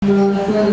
Thank you.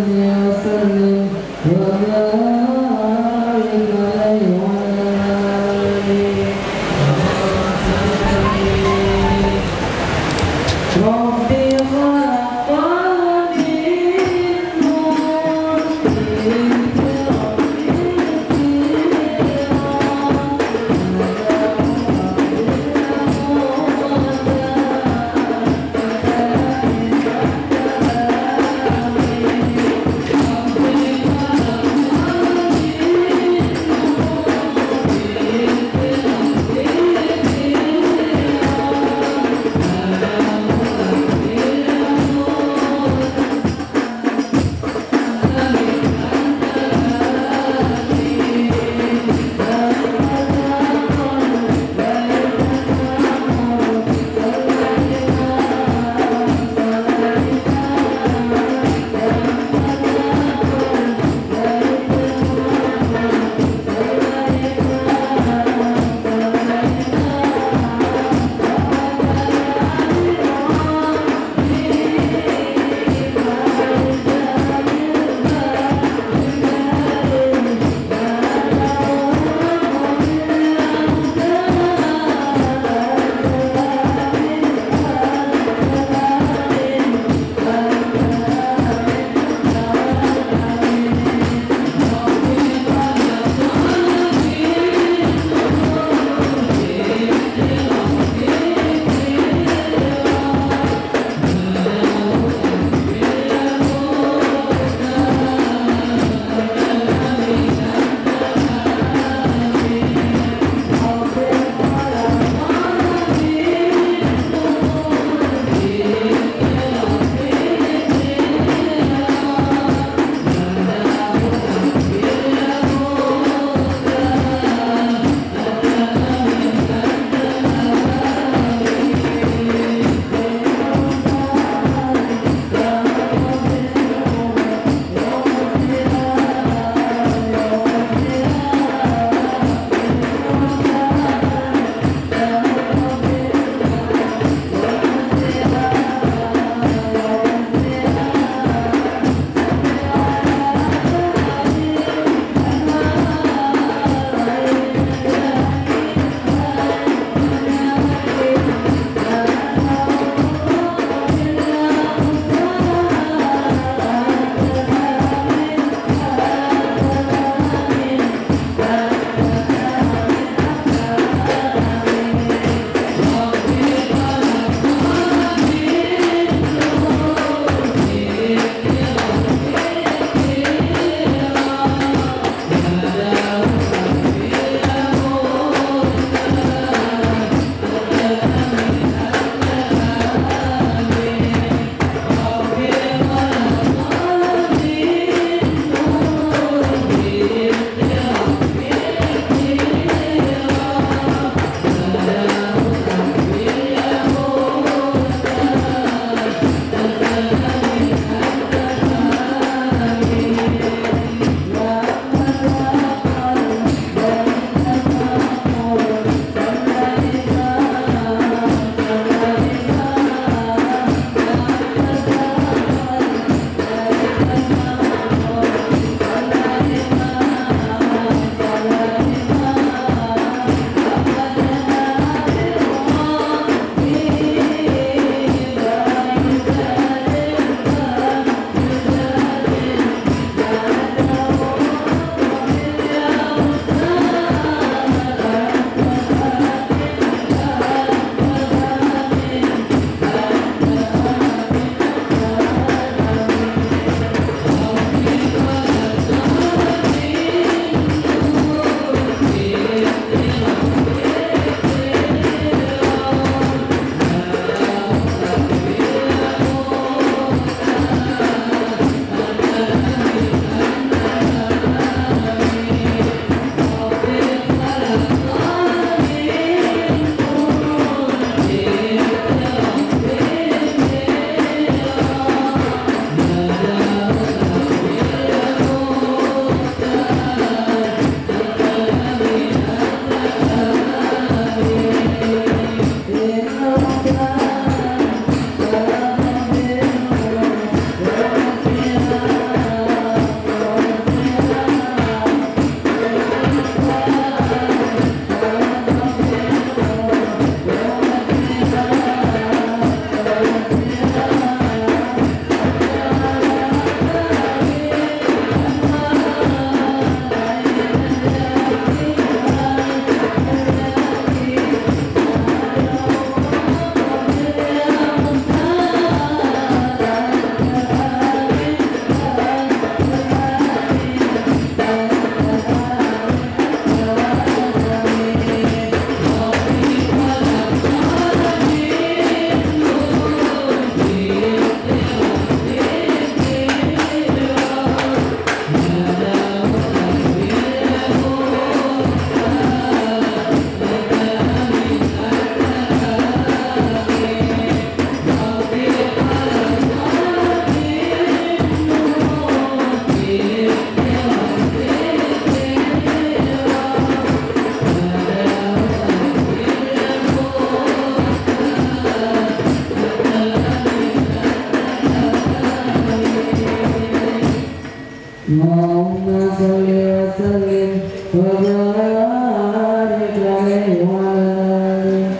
اللهم صل وسلم وبارك عليه وعلى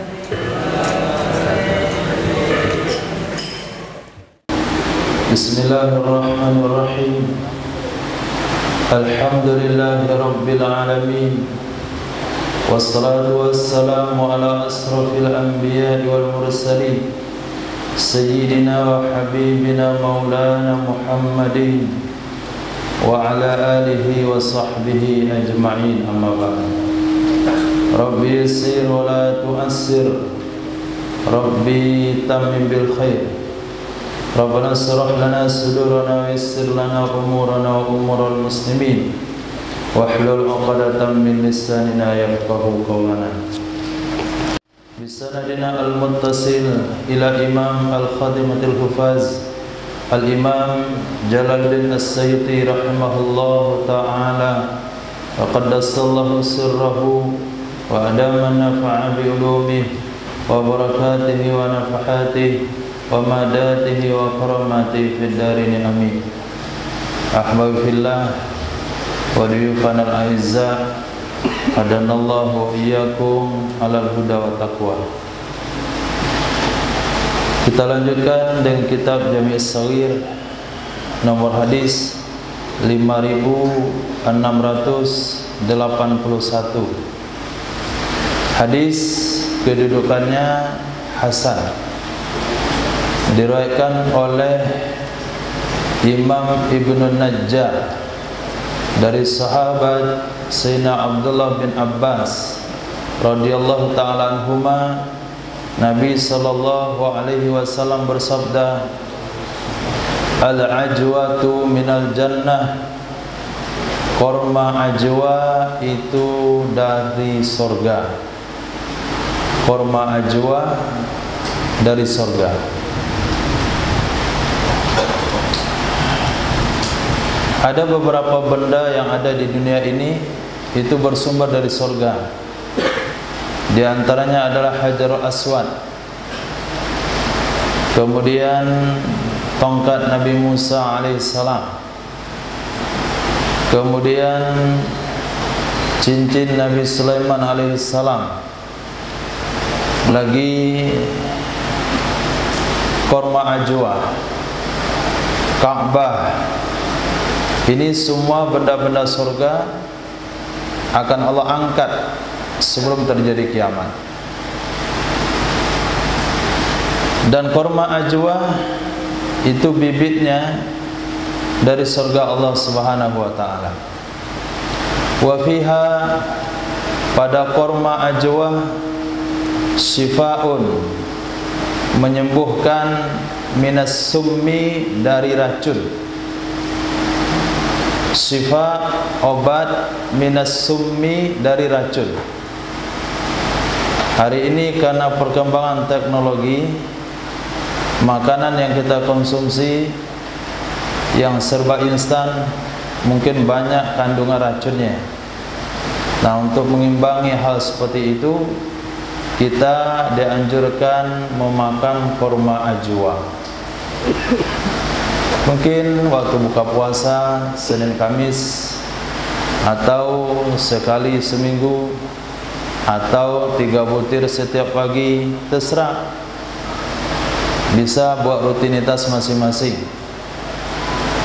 بسم الله الرحمن الرحيم. الحمد لله رب العالمين، والصلاة والسلام على أشرف الأنبياء والمرسلين سيدنا وحبيبنا مولانا محمد وعلى آله وصحبه أجمعين. أما بعد، ربي يسر ولا تؤسر، ربي تمم بالخير. ربنا اشرح لنا صدورنا ويسر لنا أمورنا وأمور المسلمين واحلل عقدة من لساننا يفقهوا قولنا. بسندنا المتصل إلى إمام الخادمة الحفاظ الإمام جلال الدين السيوطي رحمه الله تعالى وقدس الله سره وأدام النفع بعلومه وبركاته ونفحاته ومداته وكراماته في الدارين آمين. أحبابي في الله وضيوفنا الأعزاء، hadanallahu wa iyyakum alal huda wa taqwa. Kita lanjutkan dengan kitab Jami' Shaghir nomor hadis 5681. Hadis kedudukannya hasan, diriwayatkan oleh Imam Ibnu Najjar dari sahabat Sayyidina Abdullah bin Abbas radhiyallahu ta'ala anhuma. Nabi sallallahu alaihi wasallam bersabda, al-ajwatu minal jannah, korma ajwa itu dari sorga. Korma ajwa dari sorga. Ada beberapa benda yang ada di dunia ini itu bersumber dari sorga. Di antaranya adalah Hajarul Aswad, kemudian tongkat Nabi Musa alaihissalam, kemudian cincin Nabi Sulaiman alaihissalam, lagi korma ajwa, Ka'bah. Ini semua benda-benda surga akan Allah angkat sebelum terjadi kiamat. Dan korma ajwa itu bibitnya dari surga Allah Subhanahu wa taala. Wa fiha, pada korma ajwa, syifaun, menyembuhkan, minas summi, dari racun. Syifa, obat, minas summi, dari racun. Hari ini karena perkembangan teknologi, makanan yang kita konsumsi yang serba instan mungkin banyak kandungan racunnya. Nah, untuk mengimbangi hal seperti itu, kita dianjurkan memakan korma ajwa. Mungkin waktu buka puasa Senin Kamis, atau sekali seminggu, atau 3 butir setiap pagi, terserah. Bisa buat rutinitas masing-masing.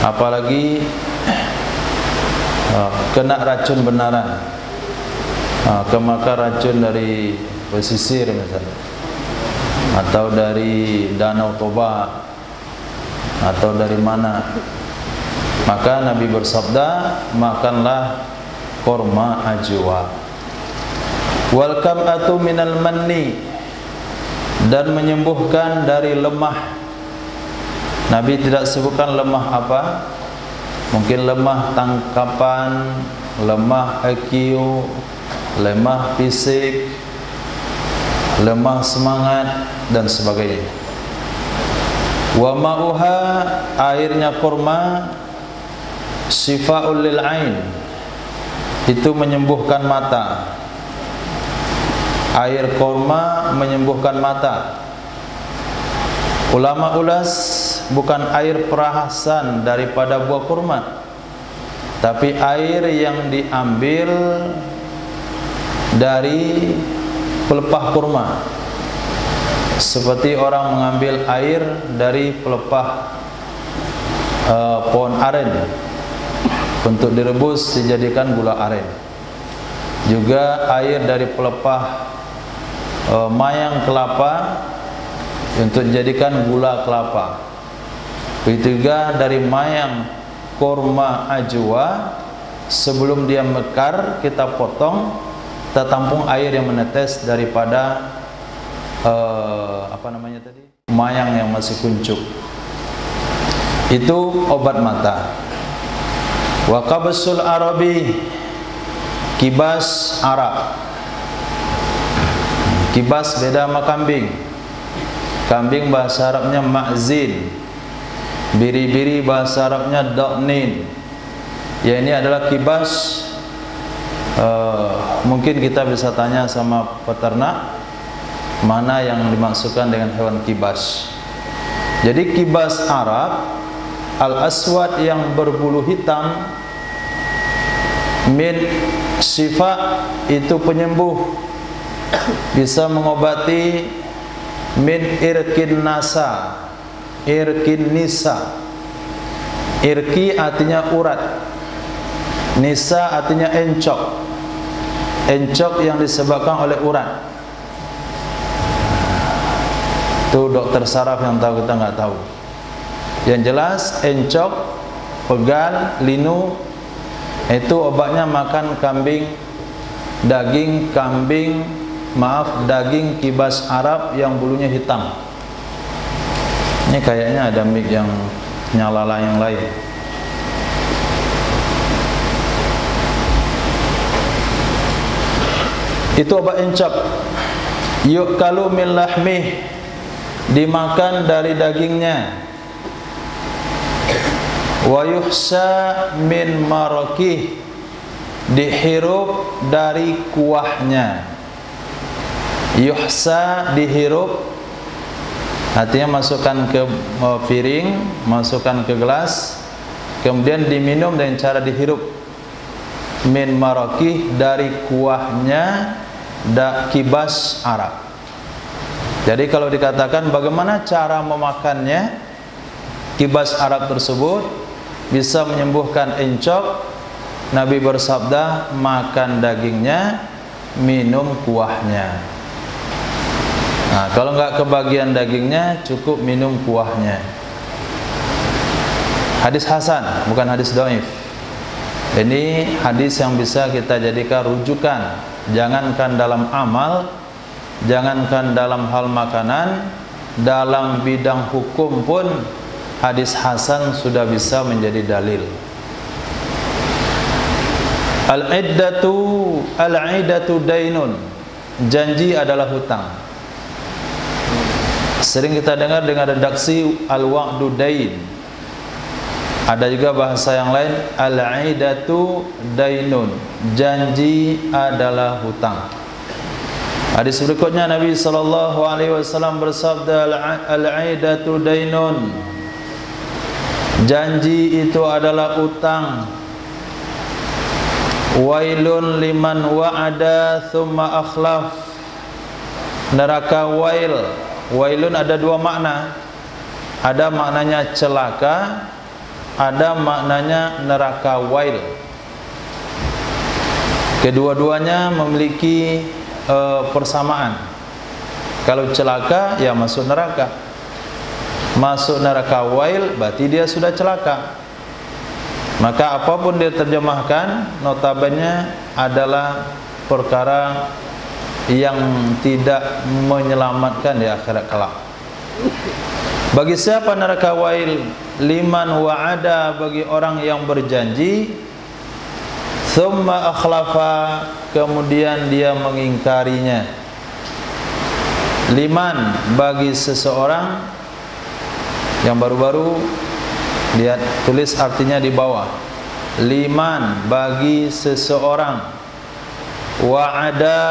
Apalagi kena racun benaran, kemakan racun dari pesisir misalnya, atau dari Danau Toba, atau dari mana, maka Nabi bersabda, makanlah korma ajwa. Wal kam'atu minal manni, dan menyembuhkan dari lemah. Nabi tidak sebutkan lemah apa, mungkin lemah tangkapan, lemah IQ, lemah fisik, lemah semangat, dan sebagainya. Wa ma'uha, airnya korma, syifa'ul lil ain, itu menyembuhkan mata. Air korma menyembuhkan mata. Ulama ulas, bukan air perasan daripada buah kurma, tapi air yang diambil dari pelepah kurma, seperti orang mengambil air dari pelepah pohon aren untuk direbus dijadikan gula aren. Juga air dari pelepah mayang kelapa untuk dijadikan gula kelapa. Begitu juga dari mayang kurma ajwa, sebelum dia mekar kita potong, kita tampung air yang menetes daripada mayang yang masih kuncup. Itu obat mata. Wa qabsul arabi, kibas Arab. Kibas beda sama kambing. Kambing bahasa Arabnya ma'zin, biri-biri bahasa Arabnya da'nin. Ya, ini adalah kibas. Mungkin kita bisa tanya sama peternak mana yang dimaksudkan dengan hewan kibas. Jadi kibas Arab al-aswad yang berbulu hitam, min syifa itu penyembuh, bisa mengobati, min irkin nasa, irkin nisa. Irki artinya urat, nisa artinya encok. Encok yang disebabkan oleh urat. Itu dokter saraf yang tahu, kita nggak tahu. Yang jelas encok, pegal, linu, itu obatnya makan kambing, daging kambing, daging kibas Arab yang bulunya hitam. Ini kayaknya ada mic yang nyala yang lain. Itu obat encok. Yukalu min lahmih, dimakan dari dagingnya. Wa yuhsa min marakih, dihirup dari kuahnya. Yuhsa dihirup, artinya masukkan ke piring, masukkan ke gelas, kemudian diminum dengan cara dihirup. Min marakih, dari kuahnya kibas Arab. Jadi kalau dikatakan bagaimana cara memakannya, kibas Arab tersebut bisa menyembuhkan encok, Nabi bersabda makan dagingnya, minum kuahnya. Nah, kalau nggak kebagian dagingnya, cukup minum kuahnya. Hadis hasan, bukan hadis dhaif. Ini hadis yang bisa kita jadikan rujukan. Jangankan dalam amal, jangankan dalam hal makanan, dalam bidang hukum pun hadis hasan sudah bisa menjadi dalil. Al-iddatu dainun, janji adalah hutang. Sering kita dengar dengan redaksi al-wa'du dain. Ada juga bahasa yang lain, al-iddatu dainun, janji adalah hutang. Hadis berikutnya Nabi SAW bersabda, al-iddatu dainun, janji itu adalah utang. Wailun liman wa'ada thumma akhlaf, neraka wail. Wailun ada dua makna. Ada maknanya celaka, ada maknanya neraka wail. Kedua-duanya memiliki persamaan. Kalau celaka ya masuk neraka. Masuk neraka wail berarti dia sudah celaka. Maka apapun dia terjemahkan, notabene adalah perkara yang tidak menyelamatkan di akhirat kelak. Bagi siapa neraka wail? Liman wa'ada, bagi orang yang berjanji, thumma akhlafa, kemudian dia mengingkarinya. Liman, bagi seseorang, yang baru-baru lihat tulis artinya di bawah. Liman, bagi seseorang. Wa'ada,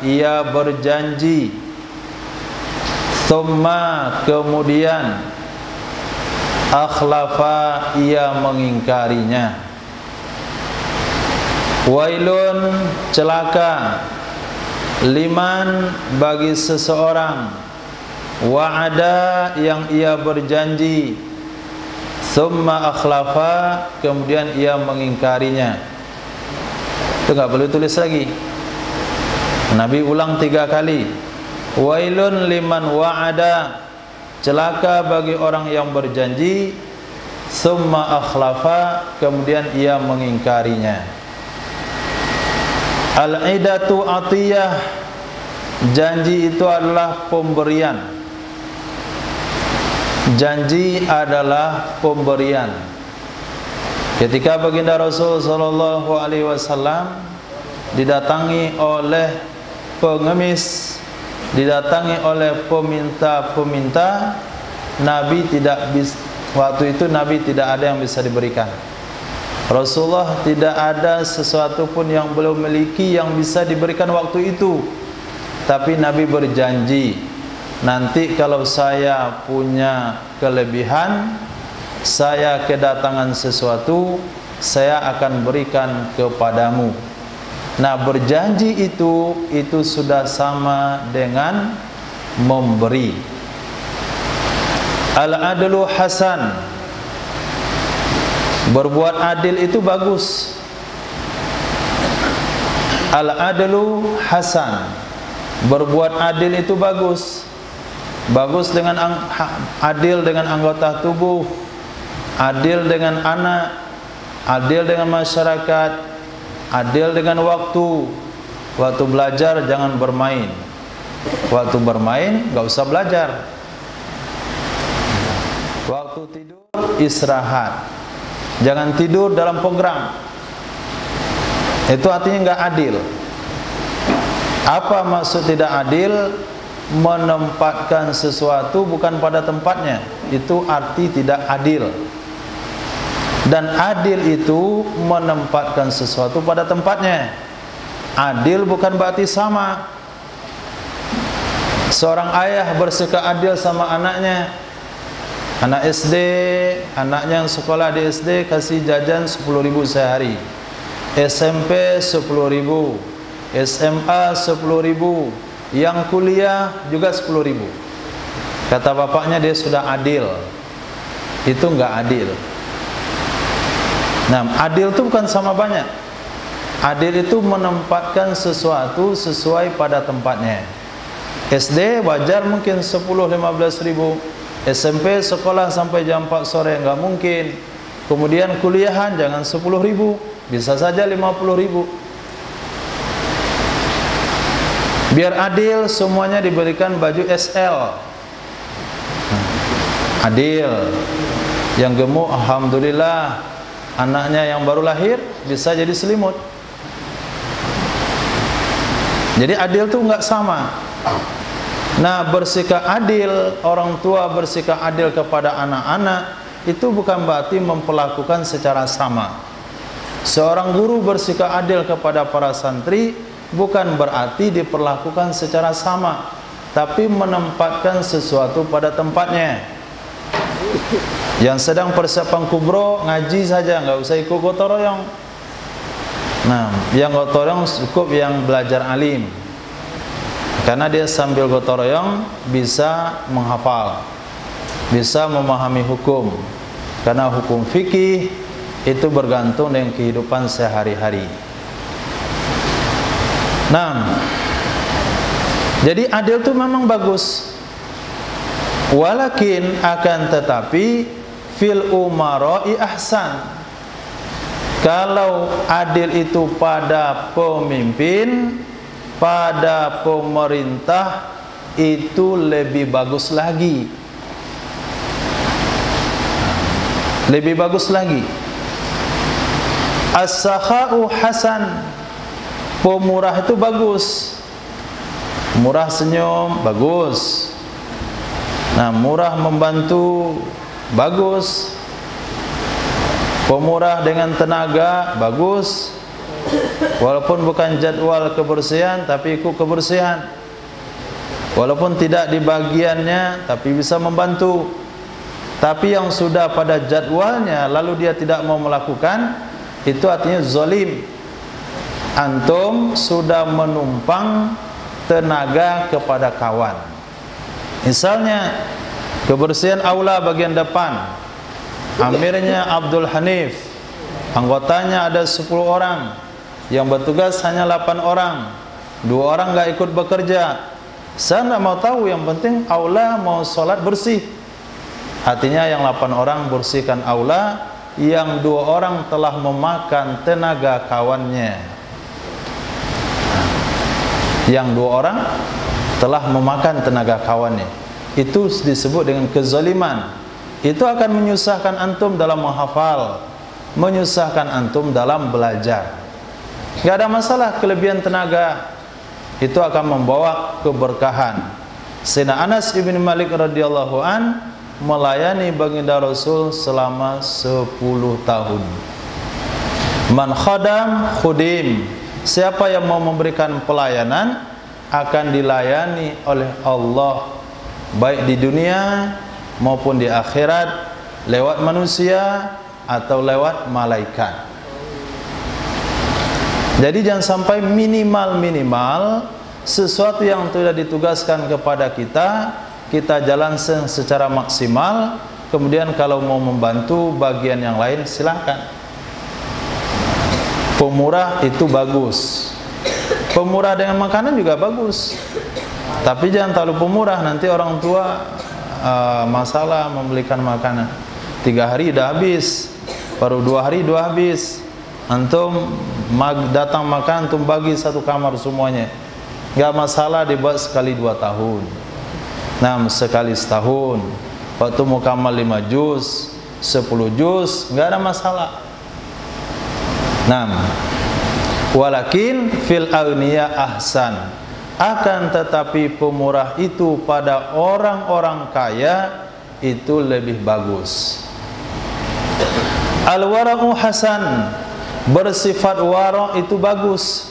ia berjanji. Thumma, kemudian. Akhlafa, ia mengingkarinya. Wailun, celaka, liman, bagi seseorang, wa'ada, yang ia berjanji, thumma akhlafa, kemudian ia mengingkarinya. Itu nggak perlu tulis lagi. Nabi ulang 3 kali. Wailun liman wa'ada, celaka bagi orang yang berjanji, thumma akhlafa, kemudian ia mengingkarinya. Al-idatu atiyah, janji itu adalah pemberian. Janji adalah pemberian. Ketika baginda Rasul sallallahu alaihi wasallam didatangi oleh pengemis, didatangi oleh peminta-peminta, Nabi tidak waktu itu Nabi tidak ada yang bisa diberikan. Rasulullah tidak ada sesuatu pun yang beliau miliki yang bisa diberikan waktu itu. Tapi Nabi berjanji, nanti kalau saya punya kelebihan, saya kedatangan sesuatu, saya akan berikan kepadamu. Nah, berjanji itu sudah sama dengan memberi. Al-adlu hasan, berbuat adil itu bagus. Al-adlu hasan, berbuat adil itu bagus. Bagus dengan adil dengan anggota tubuh, adil dengan anak, adil dengan masyarakat, adil dengan waktu. Waktu belajar jangan bermain, waktu bermain gak usah belajar. Waktu tidur istirahat, jangan tidur dalam program. Itu artinya nggak adil. Apa maksud tidak adil? Menempatkan sesuatu bukan pada tempatnya, itu arti tidak adil. Dan adil itu menempatkan sesuatu pada tempatnya. Adil bukan berarti sama. Seorang ayah bersikap adil sama anaknya. Anak SD, anaknya yang sekolah di SD kasih jajan 10.000 sehari, SMP 10.000, SMA 10.000, yang kuliah juga 10.000. Kata bapaknya dia sudah adil. Itu enggak adil. Nah, adil itu bukan sama banyak. Adil itu menempatkan sesuatu sesuai pada tempatnya. SD wajar mungkin 10-15.000. SMP sekolah sampai jam 4 sore enggak mungkin. Kemudian kuliahan jangan 10.000, bisa saja 50.000. Biar adil semuanya diberikan baju SL. Adil. Yang gemuk alhamdulillah, anaknya yang baru lahir bisa jadi selimut. Jadi adil itu enggak sama. Nah, bersikap adil, orang tua bersikap adil kepada anak-anak, itu bukan berarti memperlakukan secara sama. Seorang guru bersikap adil kepada para santri, bukan berarti diperlakukan secara sama, tapi menempatkan sesuatu pada tempatnya. Yang sedang persiapan kubro, ngaji saja, nggak usah ikut gotong royong. Nah, yang gotong royong cukup yang belajar alim. Karena dia sambil gotong royong bisa menghafal, bisa memahami hukum. Karena hukum fikih itu bergantung dengan kehidupan sehari-hari. Nah, jadi adil itu memang bagus. Walakin akan tetapi fil umara'i ahsan. Kalau adil itu pada pemimpin, pada pemerintah, itu lebih bagus lagi. Lebih bagus lagi. As-sakha'u hasan, pemurah itu bagus. Murah senyum bagus. Nah, murah membantu bagus. Pemurah dengan tenaga bagus. Walaupun bukan jadwal kebersihan, tapi ikut kebersihan. Walaupun tidak di bagiannya, tapi bisa membantu. Tapi yang sudah pada jadwalnya, lalu dia tidak mau melakukan, itu artinya zalim. antum sudah menumpang tenaga kepada kawan. Misalnya kebersihan aula bagian depan, amirnya Abdul Hanif, anggotanya ada 10 orang, yang bertugas hanya 8 orang, 2 orang nggak ikut bekerja. Saya nggak mau tahu, yang penting aula mau sholat bersih. Artinya yang 8 orang bersihkan aula, yang 2 orang telah memakan tenaga kawannya. Yang 2 orang telah memakan tenaga kawannya. Itu disebut dengan kezaliman. Itu akan menyusahkan antum dalam menghafal, menyusahkan antum dalam belajar. Gak ada masalah kelebihan tenaga, itu akan membawa keberkahan. Sayyidina Anas ibn Malik radhiyallahu an melayani baginda Rasul selama 10 tahun. Man khadam khudim. Siapa yang mau memberikan pelayanan akan dilayani oleh Allah, baik di dunia maupun di akhirat, lewat manusia atau lewat malaikat. Jadi jangan sampai minimal sesuatu yang sudah ditugaskan kepada kita jalankan secara maksimal. Kemudian kalau mau membantu bagian yang lain silahkan. Pemurah itu bagus, pemurah dengan makanan juga bagus, tapi jangan terlalu pemurah, nanti orang tua masalah membelikan makanan. 3 hari udah habis, baru 2 hari udah habis. Antum datang makan, antum bagi 1 kamar semuanya, nggak masalah dibuat sekali 2 tahun, sekali setahun. Waktu mukamal 5 juz, 10 juz, nggak ada masalah. Walakin fil aghniya ahsan. Akan tetapi pemurah itu pada orang-orang kaya itu lebih bagus. Al-wara'u hasan. Bersifat wara' itu bagus.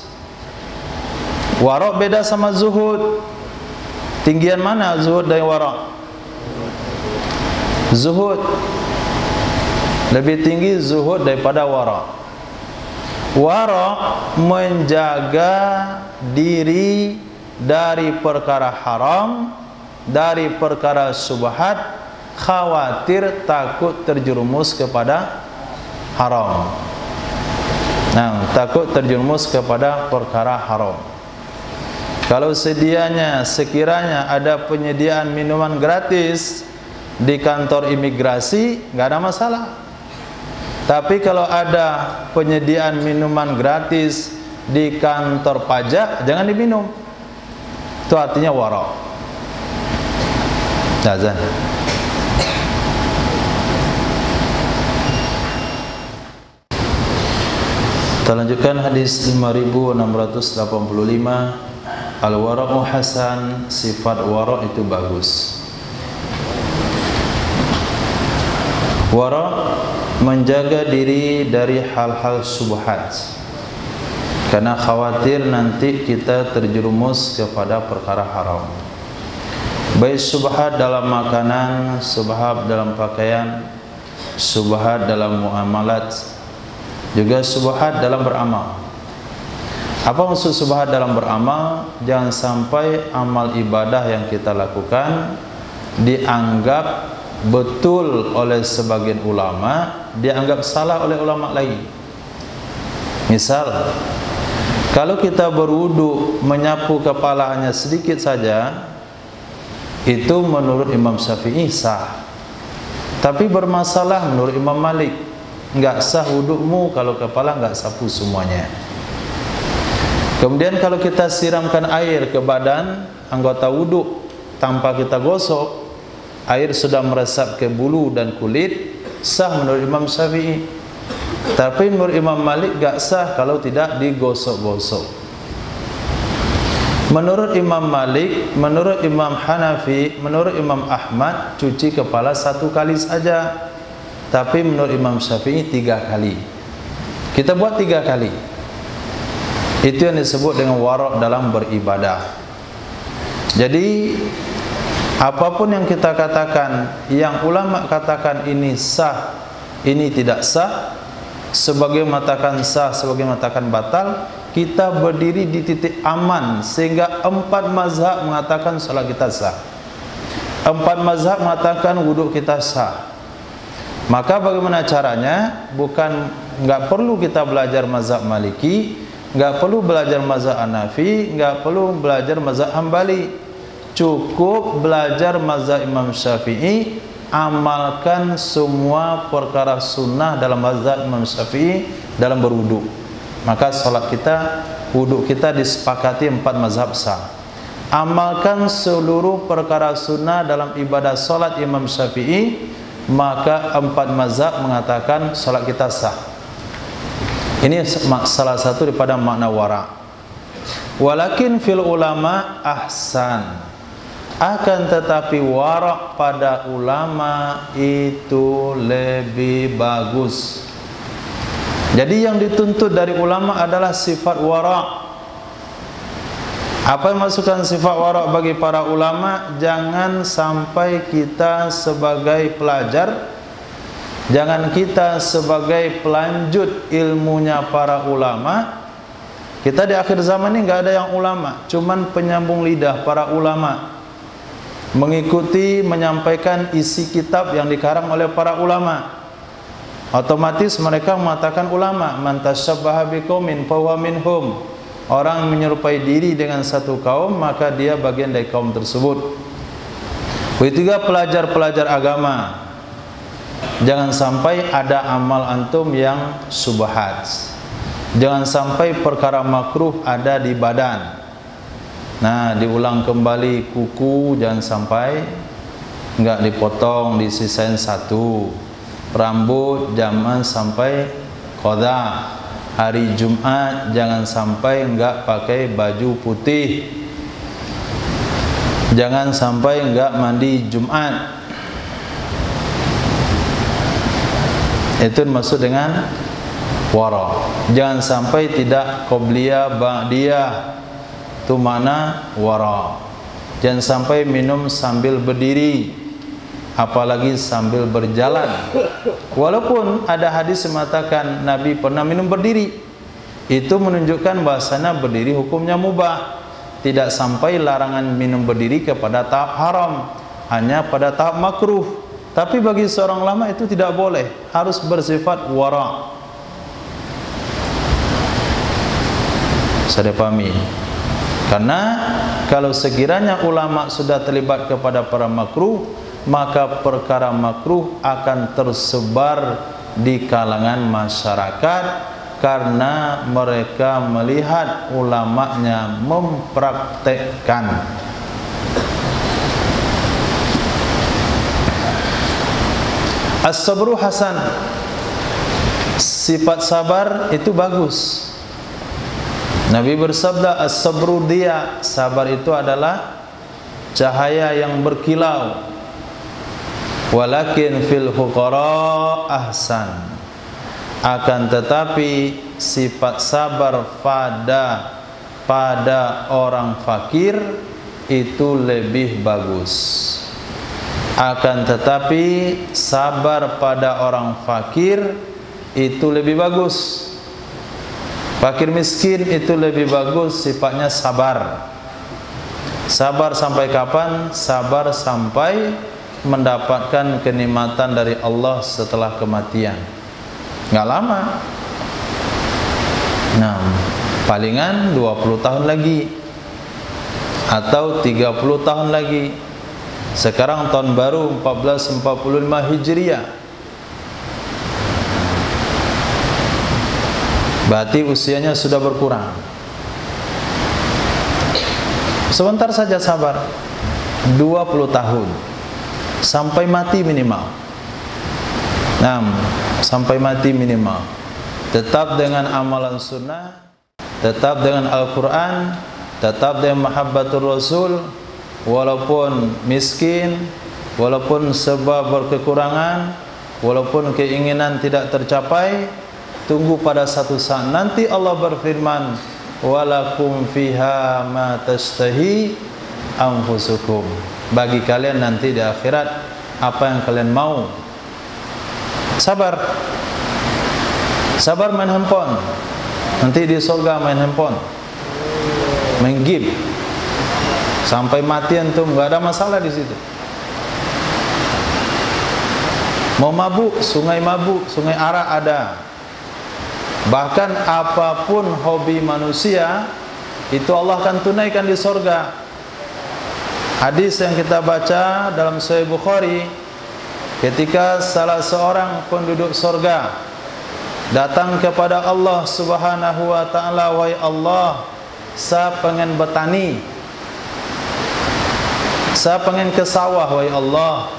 Wara' beda sama zuhud. Tinggian mana zuhud dari wara'? Zuhud lebih tinggi zuhud daripada wara'. Wara' menjaga diri dari perkara haram, dari perkara syubhat, khawatir takut terjerumus kepada haram. Takut terjerumus kepada perkara haram. Kalau sekiranya ada penyediaan minuman gratis di kantor imigrasi, nggak ada masalah. Tapi kalau ada penyediaan minuman gratis di kantor pajak, jangan diminum. Itu artinya wara'. Azan. Kita lanjutkan hadis 5685. Al-wara'u hasan, sifat wara' itu bagus. Wara' menjaga diri dari hal-hal syubhat, karena khawatir nanti kita terjerumus kepada perkara haram. Baik syubhat dalam makanan, syubhat dalam pakaian, syubhat dalam muamalat, juga syubhat dalam beramal. Apa maksud syubhat dalam beramal? Jangan sampai amal ibadah yang kita lakukan dianggap betul oleh sebagian ulama, dianggap salah oleh ulama lain. Misal, kalau kita berwudu menyapu kepala hanya sedikit saja, itu menurut Imam Syafi'i sah. Tapi bermasalah menurut Imam Malik, nggak sah wudumu kalau kepala nggak sapu semuanya. Kemudian kalau kita siramkan air ke badan anggota wudu tanpa kita gosok, air sudah meresap ke bulu dan kulit, sah menurut Imam Syafi'i. Tapi menurut Imam Malik gak sah kalau tidak digosok-gosok. Menurut Imam Malik, menurut Imam Hanafi, menurut Imam Ahmad, cuci kepala 1 kali saja. Tapi menurut Imam Syafi'i 3 kali. Kita buat 3 kali. Itu yang disebut dengan wara' dalam beribadah. Jadi apapun yang kita katakan, yang ulama katakan ini sah, ini tidak sah, sebagai mengatakan sah, sebagai mengatakan batal, kita berdiri di titik aman sehingga 4 mazhab mengatakan salat kita sah. 4 mazhab mengatakan wuduk kita sah. Maka bagaimana caranya? Bukan, enggak perlu kita belajar mazhab Maliki, enggak perlu belajar mazhab Hanafi, enggak perlu belajar mazhab Hambali. Cukup belajar mazhab Imam Syafi'i, amalkan semua perkara sunnah dalam mazhab Imam Syafi'i dalam berwuduk. Maka salat kita, wuduk kita disepakati 4 mazhab sah. Amalkan seluruh perkara sunnah dalam ibadah salat Imam Syafi'i, maka 4 mazhab mengatakan salat kita sah. Ini salah satu daripada makna wara'. Walakin fil ulama ahsan. Akan tetapi wara' pada ulama itu lebih bagus. Jadi yang dituntut dari ulama adalah sifat wara'. Apa yang masukkan sifat wara' bagi para ulama? Jangan sampai kita sebagai pelajar, jangan kita sebagai pelanjut ilmunya para ulama. Kita di akhir zaman ini nggak ada yang ulama, cuman penyambung lidah para ulama, mengikuti menyampaikan isi kitab yang dikarang oleh para ulama. Otomatis mereka mengatakan ulama, man tasyabbaha biqaumin fahuwa minhum. Orang menyerupai diri dengan satu kaum, maka dia bagian dari kaum tersebut. Begitu juga pelajar-pelajar agama, jangan sampai ada amal antum yang subhat. Jangan sampai perkara makruh ada di badan. Nah, diulang kembali kuku, jangan sampai enggak dipotong, disisain satu. Rambut jangan sampai qadha. Hari Jumat jangan sampai enggak pakai baju putih. Jangan sampai enggak mandi Jumat. Itu maksud dengan wara'. Jangan sampai tidak qobliyah ba'diyah. Itu makna wara'. Jangan sampai minum sambil berdiri, apalagi sambil berjalan. Walaupun ada hadis mengatakan Nabi pernah minum berdiri, itu menunjukkan bahasanya berdiri hukumnya mubah. Tidak sampai larangan minum berdiri kepada tahap haram, hanya pada tahap makruh. Tapi bagi seorang ulama itu tidak boleh, harus bersifat wara'. Saya pahami. Karena kalau sekiranya ulama sudah terlibat kepada para makruh, maka perkara makruh akan tersebar di kalangan masyarakat karena mereka melihat ulamanya mempraktekkan. As-sabru hasan. Sifat sabar itu bagus. Nabi bersabda, as-sabru dia, sabar itu adalah cahaya yang berkilau. Walakin fil fuqara ahsan. Akan tetapi sifat sabar pada orang fakir itu lebih bagus. Akan tetapi sabar pada orang fakir itu lebih bagus. Fakir miskin itu lebih bagus sifatnya sabar. Sabar sampai kapan? Sabar sampai mendapatkan kenikmatan dari Allah setelah kematian. Nggak lama. Nah, palingan 20 tahun lagi atau 30 tahun lagi. Sekarang tahun baru 1445 Hijriah. Berarti usianya sudah berkurang. Sebentar saja sabar. 20 tahun. Sampai mati minimal. Nah, sampai mati minimal. Tetap dengan amalan sunnah, tetap dengan Al-Quran, tetap dengan mahabbatur Rasul, walaupun miskin, walaupun sebab berkekurangan, walaupun keinginan tidak tercapai, tunggu pada satu saat nanti Allah berfirman, walakum fiha ma tashtahi anfusukum. Bagi kalian nanti di akhirat apa yang kalian mau. Sabar. Sabar main handphone. Nanti di surga main handphone, main game, sampai mati antum, nggak ada masalah di situ. Mau mabuk, sungai arak ada. Bahkan apapun hobi manusia, itu Allah akan tunaikan di surga. Hadis yang kita baca dalam Sahih Bukhari, ketika salah seorang penduduk surga datang kepada Allah Subhanahu wa ta'ala, wahai Allah, saya pengen bertani, saya pengen ke sawah, wahai Allah.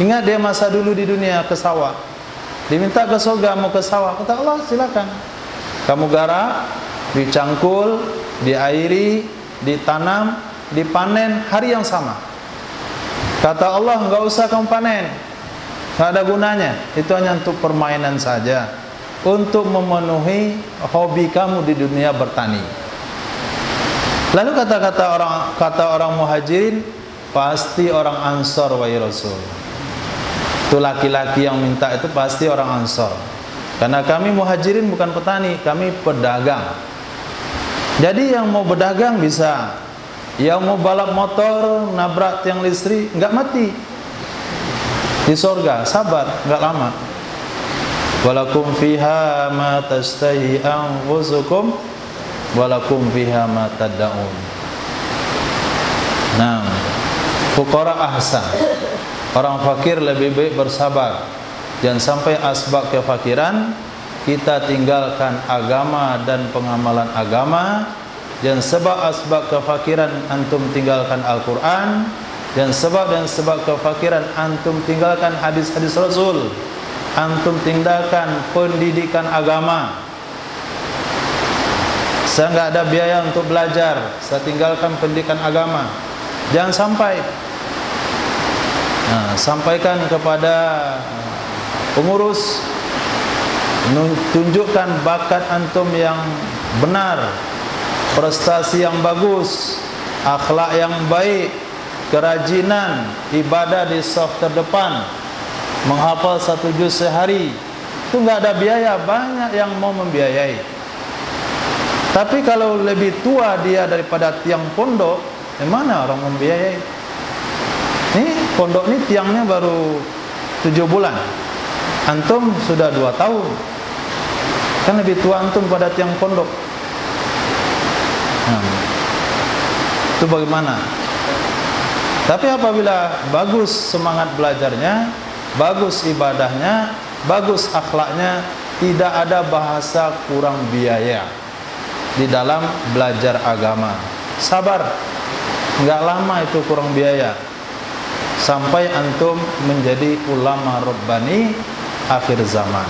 Ingat dia masa dulu di dunia ke sawah, diminta ke surga mau ke sawah, kata Allah silakan, kamu garap, dicangkul, diairi, ditanam, dipanen hari yang sama. Kata Allah, enggak usah kamu panen, enggak ada gunanya, itu hanya untuk permainan saja, untuk memenuhi hobi kamu di dunia bertani. Lalu kata orang muhajirin, pasti orang Ansor wahai Rasul. Itu laki-laki yang minta itu pasti orang Ansor. Karena kami muhajirin bukan petani, kami pedagang. Jadi yang mau berdagang bisa, yang mau balap motor nabrak tiang listrik nggak mati di surga, sabar, nggak lama. Walakum fiha ma tastahi anfusukum walakum fiha ma tad'un. Nah, fuqara ahsan, orang fakir lebih baik bersabar. Jangan sampai asbab kefakiran kita tinggalkan agama dan pengamalan agama. Dan sebab asbab kefakiran antum tinggalkan Al-Quran, dan sebab kefakiran antum tinggalkan hadis-hadis Rasul, antum tinggalkan pendidikan agama. Saya nggak ada biaya untuk belajar, saya tinggalkan pendidikan agama. Jangan sampai. Nah, sampaikan kepada pengurus, tunjukkan bakat antum yang benar, prestasi yang bagus, akhlak yang baik, kerajinan, ibadah di saf terdepan, menghafal 1 juz sehari. Itu nggak ada biaya, banyak yang mau membiayai. Tapi kalau lebih tua dia daripada tiang pondok, mana orang membiayai? Ini pondok ini tiangnya baru 7 bulan, antum sudah 2 tahun, kan lebih tua antum pada tiang pondok. Itu bagaimana? Tapi apabila bagus semangat belajarnya, bagus ibadahnya, bagus akhlaknya, tidak ada bahasa kurang biaya di dalam belajar agama. Sabar, nggak lama itu kurang biaya, sampai antum menjadi ulama rabbani akhir zaman.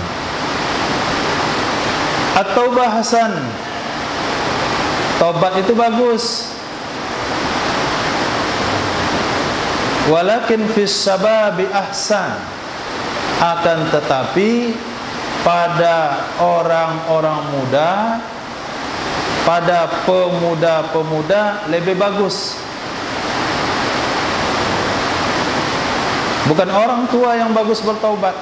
Atau bahasan tobat itu bagus, walakin fis sababi ahsan, akan tetapi pada orang-orang muda, pada pemuda-pemuda lebih bagus. Bukan orang tua yang bagus bertaubat.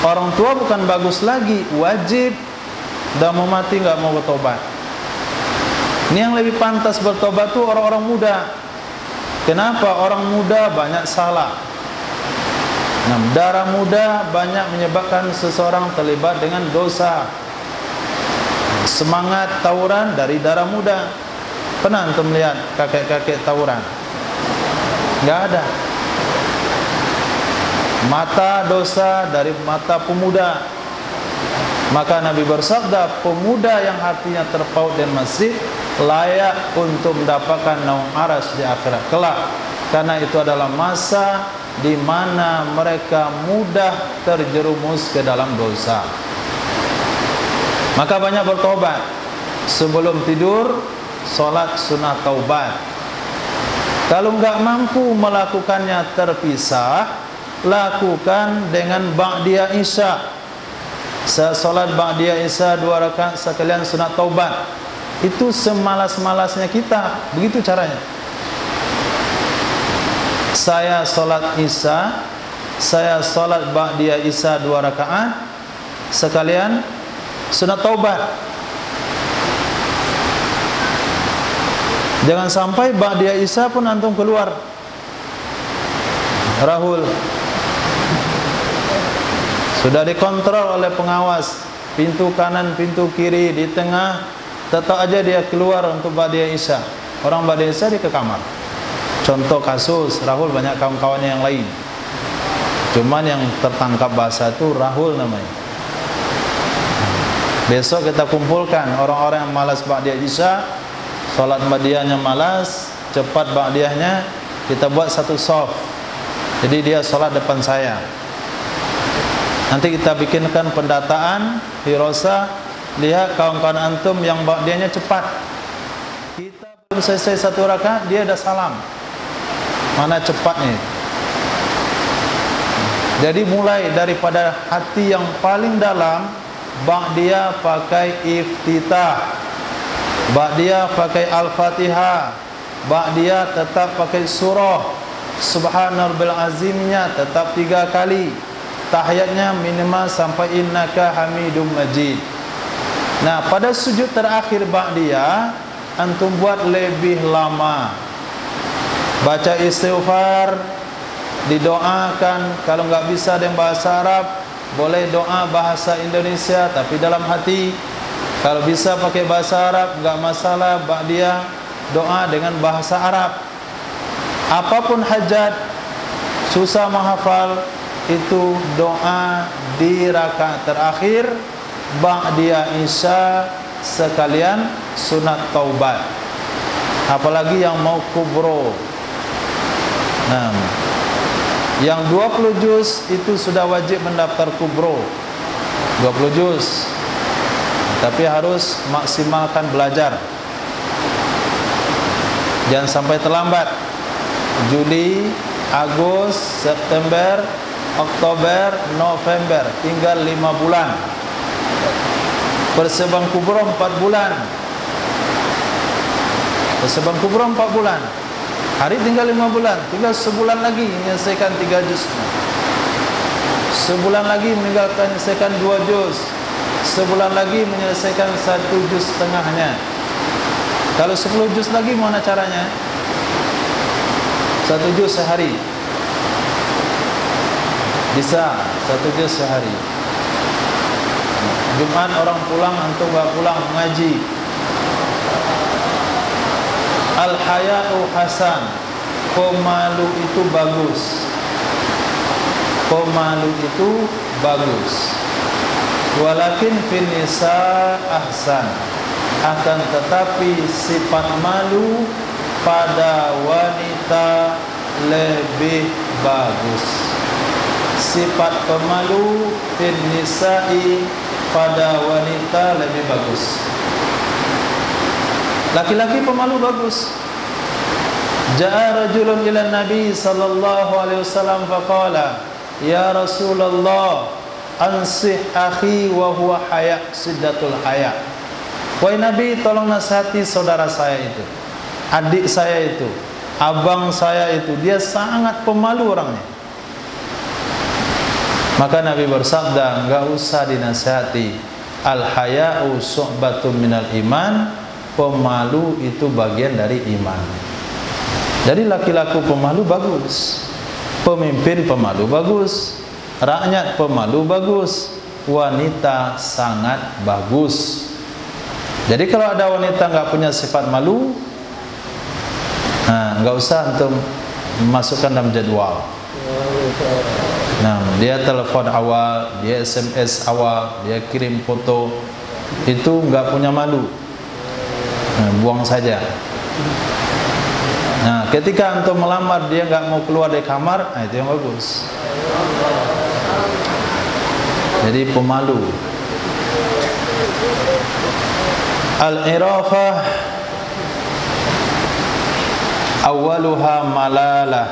Orang tua bukan bagus lagi, wajib, dah mau mati nggak mau bertobat. Ini yang lebih pantas bertobat tuh orang-orang muda. Kenapa? Orang muda banyak salah. Nah, darah muda banyak menyebabkan seseorang terlibat dengan dosa. Semangat tawuran dari darah muda. Pernah antum melihat kakek-kakek tawuran? Nggak ada. Mata dosa dari mata pemuda. Maka Nabi bersabda, pemuda yang hatinya terpaut dan masih layak untuk mendapatkan naung aras di akhirat kelak, karena itu adalah masa di mana mereka mudah terjerumus ke dalam dosa. Maka banyak bertobat. Sebelum tidur, solat sunnah taubat. Kalau enggak mampu melakukannya terpisah, lakukan dengan ba'diyah isya. Salat ba'diyah isya 2 rakaat sekalian sunat taubat. Itu semalas-malasnya kita, begitu caranya. Saya salat isya, saya salat ba'diyah isya 2 rakaat sekalian sunat taubat. Jangan sampai ba'da Isya pun antum keluar. Rahul sudah dikontrol oleh pengawas, pintu kanan, pintu kiri, di tengah, tetap aja dia keluar untuk ba'da Isya. Orang ba'da Isya dia ke kamar. Contoh kasus Rahul, banyak kawan-kawannya yang lain. Cuman yang tertangkap basah itu Rahul namanya. Besok kita kumpulkan orang-orang yang malas ba'da Isya, salat ba'diyahnya malas, cepat ba'diyahnya, kita buat satu soft. Jadi dia salat depan saya. Nanti kita bikinkan pendataan, hirasa, lihat kawan-kawan antum yang ba'diyahnya cepat. Kita belum selesai satu rakaat, dia dah salam. Mana cepatnya? Jadi mulai daripada hati yang paling dalam, ba'diyah pakai iftitah, ba'diyah pakai al-fatihah, ba'diyah tetap pakai surah, subhana rabbil azimnya tetap 3 kali, tahiyatnya minimal sampai innaka hamidum majid. Nah, pada sujud terakhir ba'diyah antum buat lebih lama, baca istighfar, didoakan. Kalau nggak bisa dengan bahasa Arab, boleh doa bahasa Indonesia tapi dalam hati. Kalau bisa pakai bahasa Arab, nggak masalah. Ba'diyah doa dengan bahasa Arab. Apapun hajat, susah menghafal, itu doa di rakaat terakhir ba'diyah Isya sekalian sunat taubat. Apalagi yang mau kubro. Nah, yang 20 juz itu sudah wajib mendaftar kubro. 20 juz. Tapi harus maksimalkan belajar. Jangan sampai terlambat. Juli, Agustus, September, Oktober, November, tinggal 5 bulan. Persiapan kubro 4 bulan. Persiapan kubro 4 bulan. Hari tinggal 5 bulan, tinggal sebulan lagi menyelesaikan 3 juz. Sebulan lagi menyelesaikan 2 juz. Sebulan lagi menyelesaikan 1 juz setengahnya. Kalau 10 juz lagi mana caranya? 1 juz sehari. Bisa 1 juz sehari. Jumat orang pulang, antum gak pulang mengaji. Al-haya'u hasan, pemalu itu bagus. Pemalu itu bagus. Walakin fin nisa ahsan, akan tetapi sifat malu pada wanita lebih bagus. Sifat pemalu fin nisa'i pada wanita lebih bagus. Laki-laki pemalu bagus. Ja'a rajulun ila Nabi sallallahu alaihi wasallam faqala, ya Rasulullah, ansih akhi wa huwa haya, siddatul haya. Wahai Nabi, tolong nasihati saudara saya itu, adik saya itu, abang saya itu, dia sangat pemalu orangnya. Maka Nabi bersabda, enggak usah dinasihati. Al-haya'u su'batun minal iman, pemalu itu bagian dari iman. Jadi laki-laki pemalu bagus, pemimpin pemalu bagus, rakyat pemalu bagus, wanita sangat bagus. Jadi kalau ada wanita nggak punya sifat malu, nggak usah untuk masukkan dalam jadwal. Nah, dia telepon awal, dia SMS awal, dia kirim foto, itu nggak punya malu. Nah, buang saja. Nah, ketika antum melamar dia nggak mau keluar dari kamar, nah itu yang bagus. Jadi pemalu. Al-irafah awaluha malalah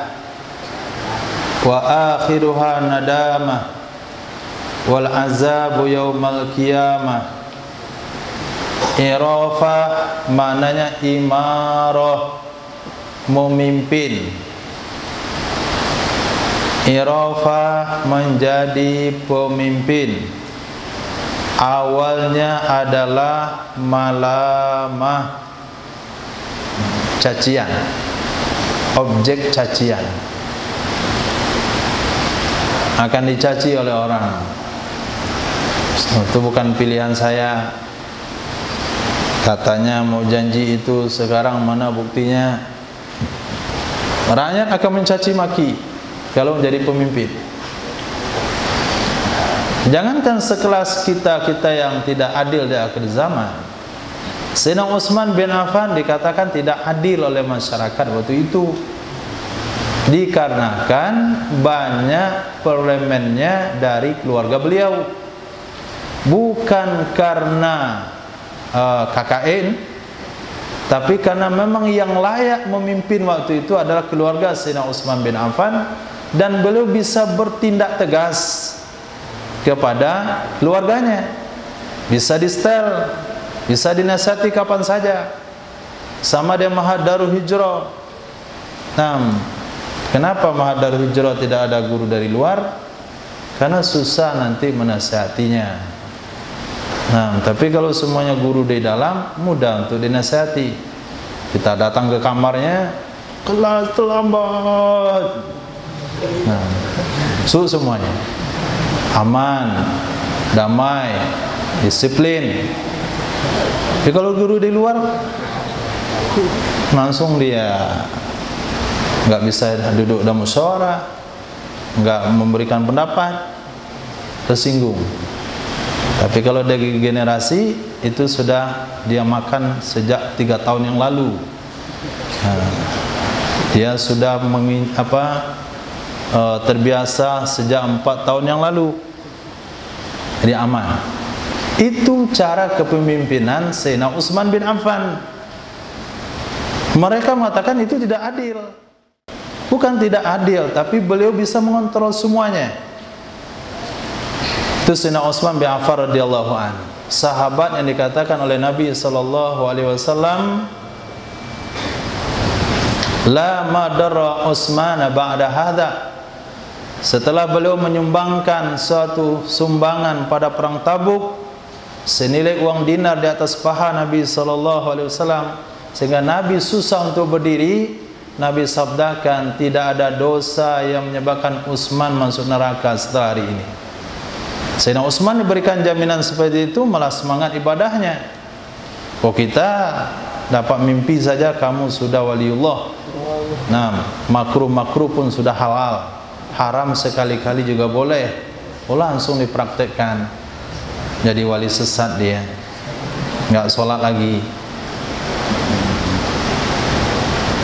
wa akhiruha nadamah wal azabu yaumal qiyamah. Irafah maknanya imarah, memimpin. Irafah menjadi pemimpin. Awalnya adalah malamah. cacian, objek cacian, akan dicaci oleh orang. Itu bukan pilihan saya, katanya mau janji itu, sekarang mana buktinya? Rakyat akan mencaci maki kalau menjadi pemimpin. Jangankan sekelas kita yang tidak adil di akhir zaman, Sayyidina Utsman bin Affan dikatakan tidak adil oleh masyarakat waktu itu, dikarenakan banyak parlemennya dari keluarga beliau, bukan karena KKN, tapi karena memang yang layak memimpin waktu itu adalah keluarga Sayyidina Utsman bin Affan, dan beliau bisa bertindak tegas kepada keluarganya, bisa distel, bisa dinasihati kapan saja. Sama dia Ma'had Darul Hijrah. Nah, kenapa Ma'had Darul Hijrah tidak ada guru dari luar? Karena susah nanti menasihatinya. Nah, tapi kalau semuanya guru di dalam, mudah untuk dinasihati. Kita datang ke kamarnya, kelas terlambat. Nah, semuanya aman, damai, disiplin. Tapi kalau guru di luar, langsung dia nggak bisa duduk dalam musyawarah, nggak memberikan pendapat, tersinggung. Tapi kalau dari generasi itu sudah dia makan sejak 3 tahun yang lalu. Nah, dia sudah terbiasa sejak 4 tahun yang lalu, jadi aman. Itu cara kepemimpinan Sayyidina Utsman bin Affan. Mereka mengatakan itu tidak adil. Bukan tidak adil, tapi beliau bisa mengontrol semuanya. Itu Sayyidina Utsman bin Affan radhiyallahu anhu, sahabat yang dikatakan oleh Nabi sallallahu alaihi wasallam, la madara Utsman ba'da hadza. Setelah beliau menyumbangkan suatu sumbangan pada perang Tabuk senilai uang dinar di atas paha Nabi sallallahu alaihi wasallam, sehingga Nabi susah untuk berdiri, Nabi sabdakan tidak ada dosa yang menyebabkan Utsman masuk neraka setelah hari ini. Sayyidina Utsman diberikan jaminan seperti itu, malah semangat ibadahnya. Kok kita dapat mimpi saja kamu sudah waliullah. Nah, makruh-makruh pun sudah halal, haram sekali-kali juga boleh. Oh, langsung dipraktekkan. Jadi wali sesat dia, nggak sholat lagi.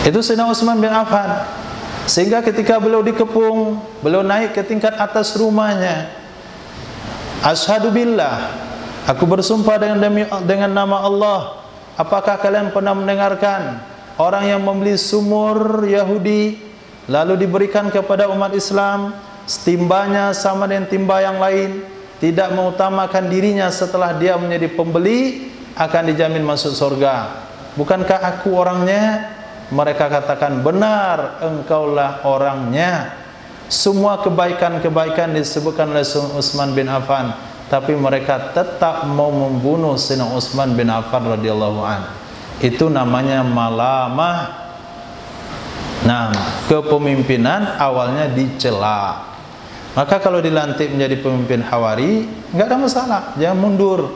Itu Sayyidina Utsman bin Affan. Sehingga ketika beliau dikepung, beliau naik ke tingkat atas rumahnya. Asyhadu billah, aku bersumpah dengan nama Allah, apakah kalian pernah mendengarkan orang yang membeli sumur Yahudi lalu diberikan kepada umat Islam, timbanya sama dengan timba yang lain, tidak mengutamakan dirinya setelah dia menjadi pembeli, akan dijamin masuk surga. Bukankah aku orangnya? Mereka katakan, benar, engkaulah orangnya. Semua kebaikan-kebaikan disebutkan oleh Utsman bin Affan, tapi mereka tetap mau membunuh Sayyidina Utsman bin Affan radhiyallahu anhu. Itu namanya malamah. Nah, kepemimpinan awalnya dicela. Maka kalau dilantik menjadi pemimpin Hawari, nggak ada masalah, jangan mundur.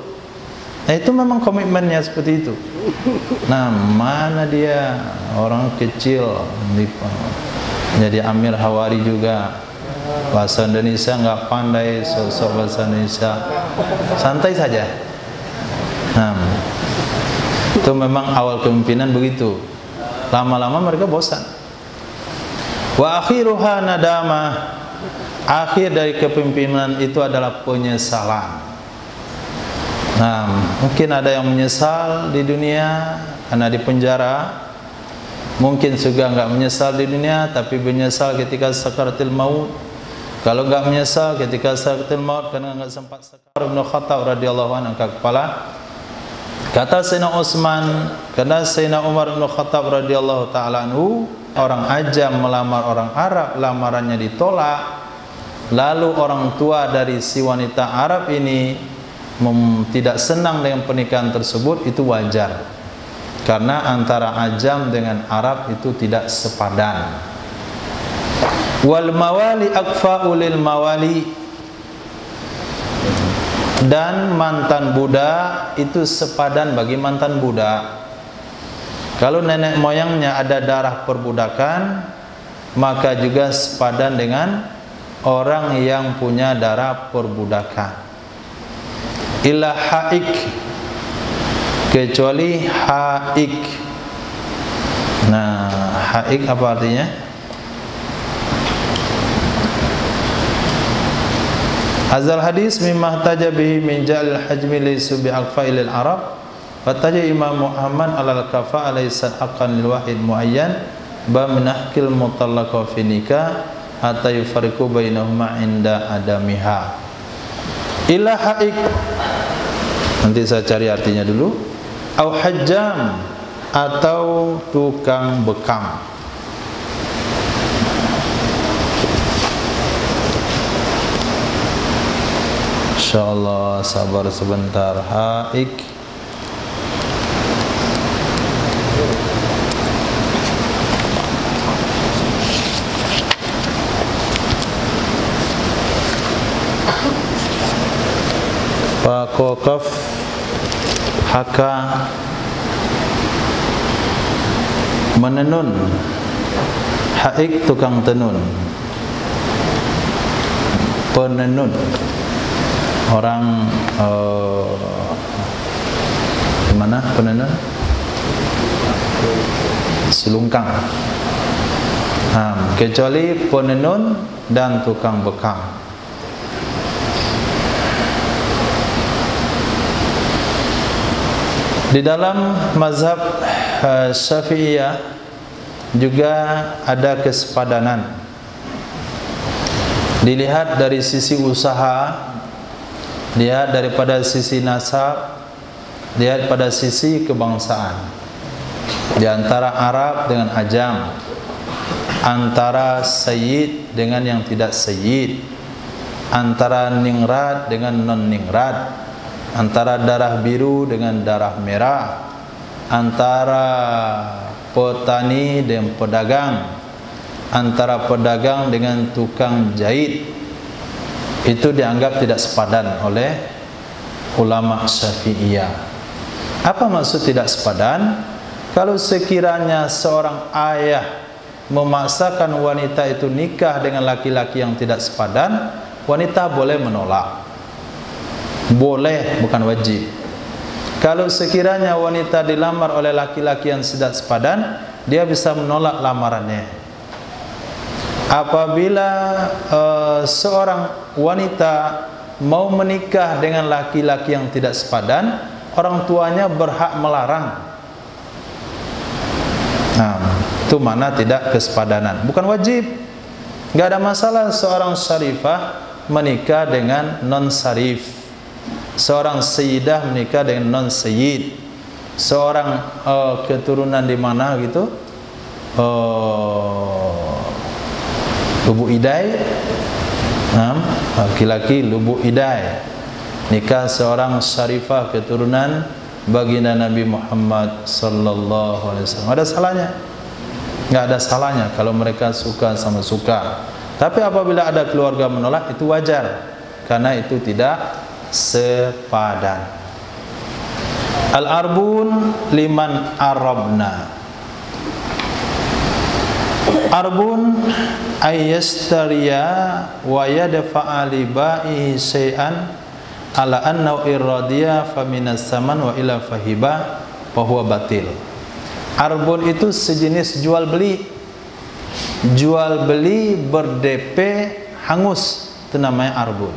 Nah, itu memang komitmennya seperti itu. Nah, mana dia orang kecil jadi Amir Hawari juga, bahasa Indonesia nggak pandai, sosok bahasa Indonesia santai saja. Nah, itu memang awal kepemimpinan begitu. Lama-lama mereka bosan. Wa akhiruha nadamah, akhir dari kepemimpinan itu adalah penyesalan. Nah, mungkin ada yang menyesal di dunia karena di penjara, mungkin juga enggak menyesal di dunia tapi menyesal ketika sakaratul maut. Kalau enggak menyesal ketika sakaratul maut karena enggak sempat sakar, Ibnu Khattab radhiyallahu anhu angkat kepala. Kata Sayyidina Utsman, karena Sayyidina Umar bin Khattab radhiyallahu taala anhu, orang Ajam melamar orang Arab, lamarannya ditolak. Lalu orang tua dari si wanita Arab ini tidak senang dengan pernikahan tersebut, itu wajar. karena antara ajam dengan Arab itu tidak sepadan. Wal mawali akfa'u lil mawali, dan mantan budak itu sepadan bagi mantan budak. Kalau nenek moyangnya ada darah perbudakan, maka juga sepadan dengan orang yang punya darah perbudakan. Illa haik, kecuali haik. Nah, haik apa artinya? Azal hadis mimma taja bihi min ja'al hajmi laysu bi aqfa'il al-arab fataja Imam Muhammad alal kafa alaysa haqqan lil wahid muayyan ba minahkil mutallaqa fi nikah hatta yufariqu bainahuma inda adamiha. Ila haik, nanti saya cari artinya dulu. Au hajjam, atau tukang bekam. Insyaallah sabar sebentar. Haik, Pakokaf, haka, menenun. Haik, tukang tenun, penenun. Orang mana penenun? Selungkang. Kecuali penenun dan tukang bekam. Di dalam mazhab Syafi'iyah juga ada kesepadanan. Dilihat dari sisi usaha, lihat daripada sisi nasab, lihat pada sisi kebangsaan. Di antara Arab dengan Ajam, antara sayyid dengan yang tidak sayyid, antara ningrat dengan non ningrat, antara darah biru dengan darah merah, antara petani dan pedagang, antara pedagang dengan tukang jahit, itu dianggap tidak sepadan oleh ulama Syafi'iyah. Apa maksud tidak sepadan? Kalau sekiranya seorang ayah memaksakan wanita itu nikah dengan laki-laki yang tidak sepadan, wanita boleh menolak. Boleh, bukan wajib. Kalau sekiranya wanita dilamar oleh laki-laki yang tidak sepadan, dia bisa menolak lamarannya. Apabila seorang wanita mau menikah dengan laki-laki yang tidak sepadan, orang tuanya berhak melarang. Nah, itu mana tidak kesepadanan, bukan wajib. Gak ada masalah seorang syarifah menikah dengan non syarif, seorang sayyidah menikah dengan non sayyid, seorang keturunan di mana gitu, Lubuk Idai, laki-laki Lubuk Idai nikah seorang syarifah keturunan baginda Nabi Muhammad sallallahu alaihi wasallam. Ada salahnya? Enggak ada salahnya kalau mereka suka sama suka. Tapi apabila ada keluarga menolak, itu wajar karena itu tidak sepadan. Al-arbun liman arabna. Arbun ayyastariya wa yadfa'a li ba'ihi syai'an ala annahu irradiya fa minas saman wa ila fahiba wa huwa batil. Arbun itu sejenis jual beli. Jual beli ber-DP hangus, itu namanya arbun.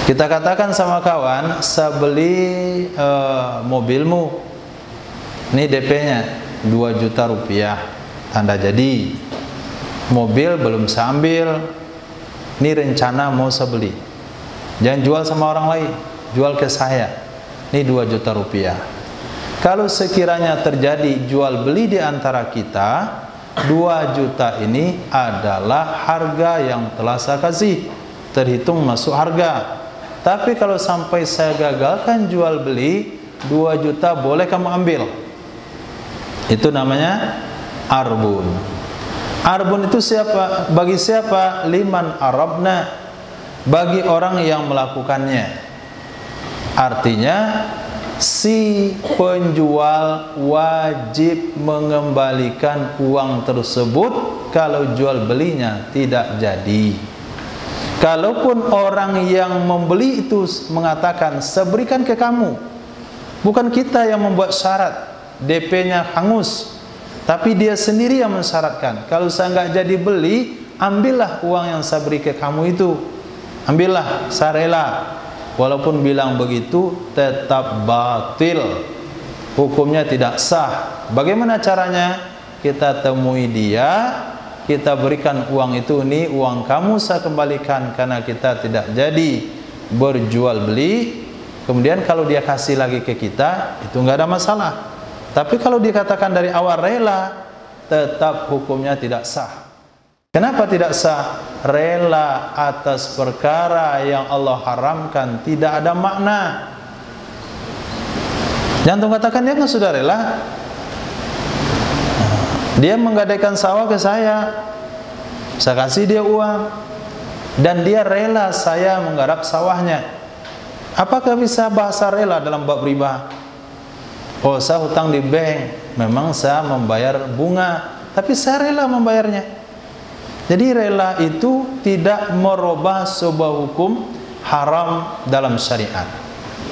Kita katakan sama kawan, saya beli mobilmu, ini DP-nya 2 juta rupiah, tanda jadi. Mobil belum saya ambil, ini rencana mau saya beli. Jangan jual sama orang lain, jual ke saya, ini 2 juta rupiah. Kalau sekiranya terjadi jual beli di antara kita, 2 juta ini adalah harga yang telah saya kasih, terhitung masuk harga. Tapi kalau sampai saya gagalkan jual beli, 2 juta boleh kamu ambil. Itu namanya arbun. Arbun itu siapa? Bagi siapa? Liman arabna, bagi orang yang melakukannya. Artinya si penjual wajib mengembalikan uang tersebut kalau jual belinya tidak jadi. Kalaupun orang yang membeli itu mengatakan saya berikan ke kamu, bukan kita yang membuat syarat, DP-nya hangus, tapi dia sendiri yang mensyaratkan, kalau saya nggak jadi beli, ambillah uang yang saya beri ke kamu itu, ambillah, saya rela. Walaupun bilang begitu tetap batil, hukumnya tidak sah. Bagaimana caranya? Kita temui dia, kita berikan uang itu, nih uang kamu saya kembalikan karena kita tidak jadi berjual beli. Kemudian kalau dia kasih lagi ke kita, itu nggak ada masalah. Tapi kalau dikatakan dari awal rela, tetap hukumnya tidak sah. Kenapa tidak sah? Rela atas perkara yang Allah haramkan tidak ada makna. Jangan katakan dia kan sudah rela, dia menggadaikan sawah ke saya kasih dia uang, dan dia rela saya menggarap sawahnya. Apakah bisa bahasa rela dalam bab riba? Oh, saya hutang di bank, memang saya membayar bunga, tapi saya rela membayarnya. Jadi rela itu tidak merubah sebuah hukum haram dalam syariat,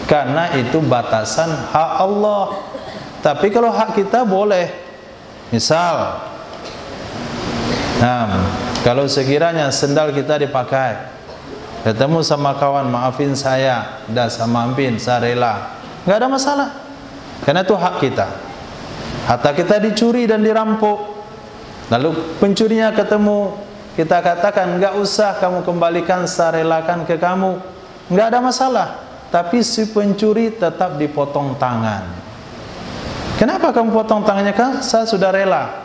karena itu batasan hak Allah. Tapi kalau hak kita boleh. Misal, kalau sekiranya sendal kita dipakai, ketemu sama kawan, maafin saya, dah sama maafin, saya rela, nggak ada masalah, karena itu hak kita. Harta kita dicuri dan dirampok, lalu pencurinya ketemu, kita katakan nggak usah kamu kembalikan, saya relakan ke kamu, nggak ada masalah. Tapi si pencuri tetap dipotong tangan. Kenapa kamu potong tangannya? Kan saya sudah rela.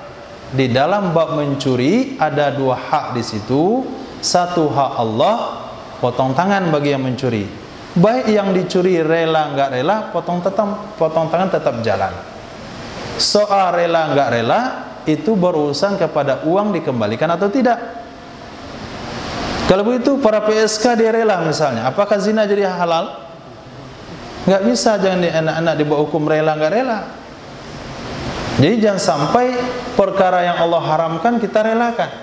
Di dalam bab mencuri ada 2 hak di situ. Satu hak Allah, potong tangan bagi yang mencuri. Baik yang dicuri rela nggak rela, potong tangan tetap jalan. Soal rela nggak rela itu berurusan kepada uang dikembalikan atau tidak. Kalau begitu para PSK dia rela misalnya, apakah zina jadi halal? Nggak bisa, jangan anak-anak dibawa hukum rela nggak rela. Jadi jangan sampai perkara yang Allah haramkan kita relakan.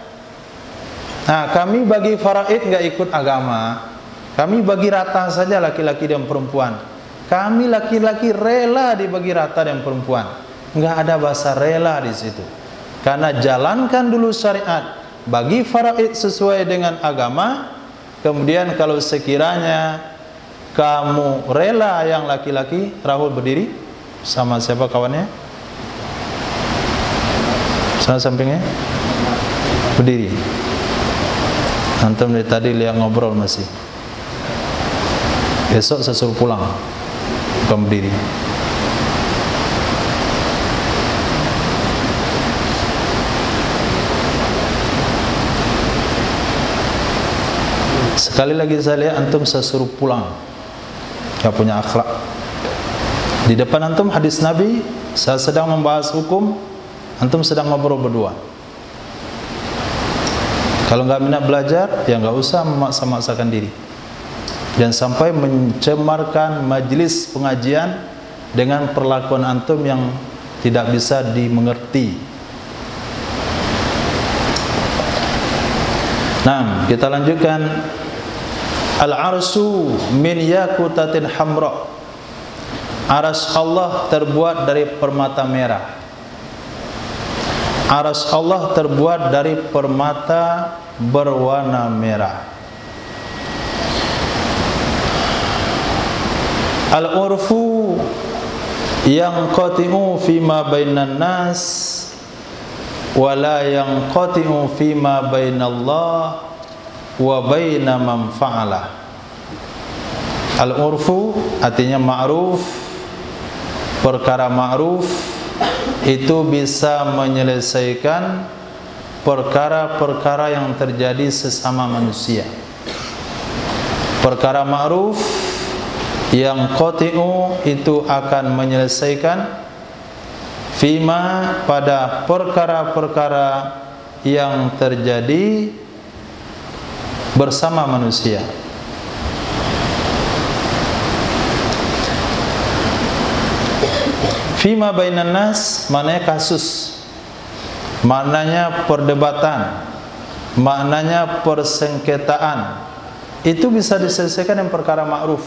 Nah, kami bagi faraid nggak ikut agama, kami bagi rata saja laki-laki dan perempuan. Kami laki-laki rela dibagi rata dan perempuan. Nggak ada bahasa rela di situ. Karena jalankan dulu syariat, bagi faraid sesuai dengan agama. Kemudian kalau sekiranya kamu rela yang laki-laki, Rahul berdiri sama siapa kawannya? Sana sampingnya berdiri. Antum dari tadi lihat ngobrol masih. Besok saya suruh pulang, bukan berdiri. Sekali lagi saya lihat antum saya suruh pulang, gak punya akhlak. Di depan antum hadis Nabi, saya sedang membahas hukum, antum sedang ngobrol berdua. Kalau nggak minat belajar, ya nggak usah memaksa-maksakan diri. Dan sampai mencemarkan majelis pengajian dengan perlakuan antum yang tidak bisa dimengerti. Nah, kita lanjutkan. Al-arsyu min yakutatin hamra. Arsy Allah terbuat dari permata merah. Arsy Allah terbuat dari permata berwarna merah. Al-urfu yanqati'u fima bainan nas wa la yanqati'u fima bainallah wa baina man fa'ala. Al-urfu artinya ma'ruf, perkara ma'ruf itu bisa menyelesaikan perkara-perkara yang terjadi sesama manusia. Perkara ma'ruf Yang qati'u itu akan menyelesaikan fima pada perkara-perkara yang terjadi bersama manusia. Fima bainan nas maknanya kasus, maknanya perdebatan, maknanya persengketaan. Itu bisa diselesaikan dengan perkara ma'ruf.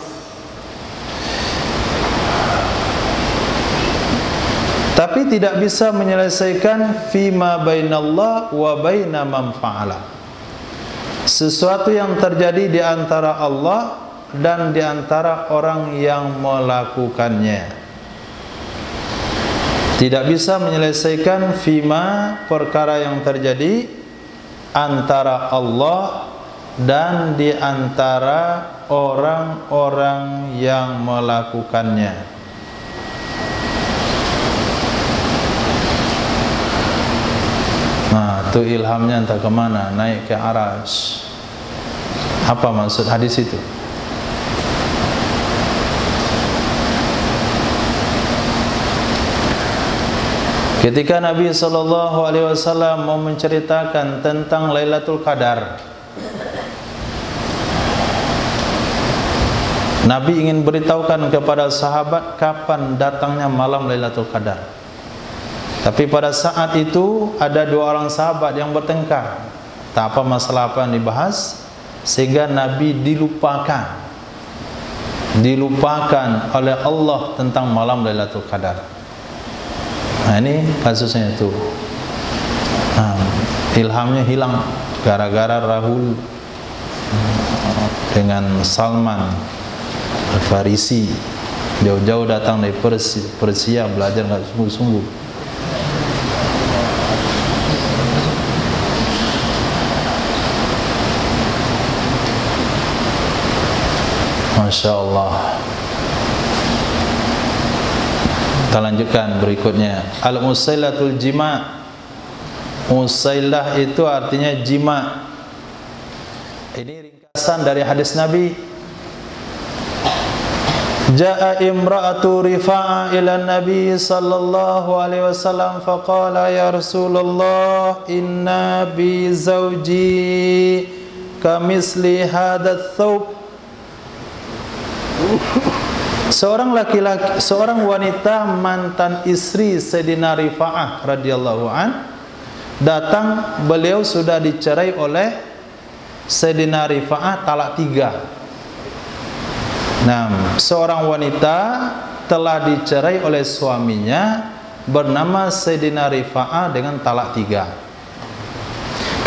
Tapi tidak bisa menyelesaikan fima bainallah wa baina man fa'ala. Sesuatu yang terjadi di antara Allah dan di antara orang yang melakukannya. Tidak bisa menyelesaikan fima perkara yang terjadi antara Allah dan di antara orang-orang yang melakukannya. Nah, itu ilhamnya entah kemana, naik ke aras. Apa maksud hadis itu? Ketika Nabi SAW mau menceritakan tentang Lailatul Qadar, Nabi ingin beritahukan kepada sahabat kapan datangnya malam Lailatul Qadar. Tapi pada saat itu ada dua orang sahabat yang bertengkar. Tak apa masalah apa yang dibahas, sehingga Nabi dilupakan oleh Allah tentang malam Lailatul Qadar. Nah, ini kasusnya itu. Nah, ilhamnya hilang gara-gara Rahul dengan Salman Al-Farisi jauh-jauh datang dari Persia belajar nggak sungguh-sungguh. Masya Allah. Kita lanjutkan berikutnya. Al-Musailatul Jima'. Musailah itu artinya jima'. Ini ringkasan dari hadis Nabi. Ja'a imra'atu Rifa'ah ila Nabi sallallahu alaihi wasallam faqala ya Rasulullah inna bi zawji kamisli hadha thawb. Seorang wanita mantan istri Sayyidina Rifa'ah radhiyallahu an datang, beliau sudah dicerai oleh Sayyidina Rifa'ah talak 3. Nah, seorang wanita telah dicerai oleh suaminya bernama Sayyidina Rifa'ah dengan talak 3.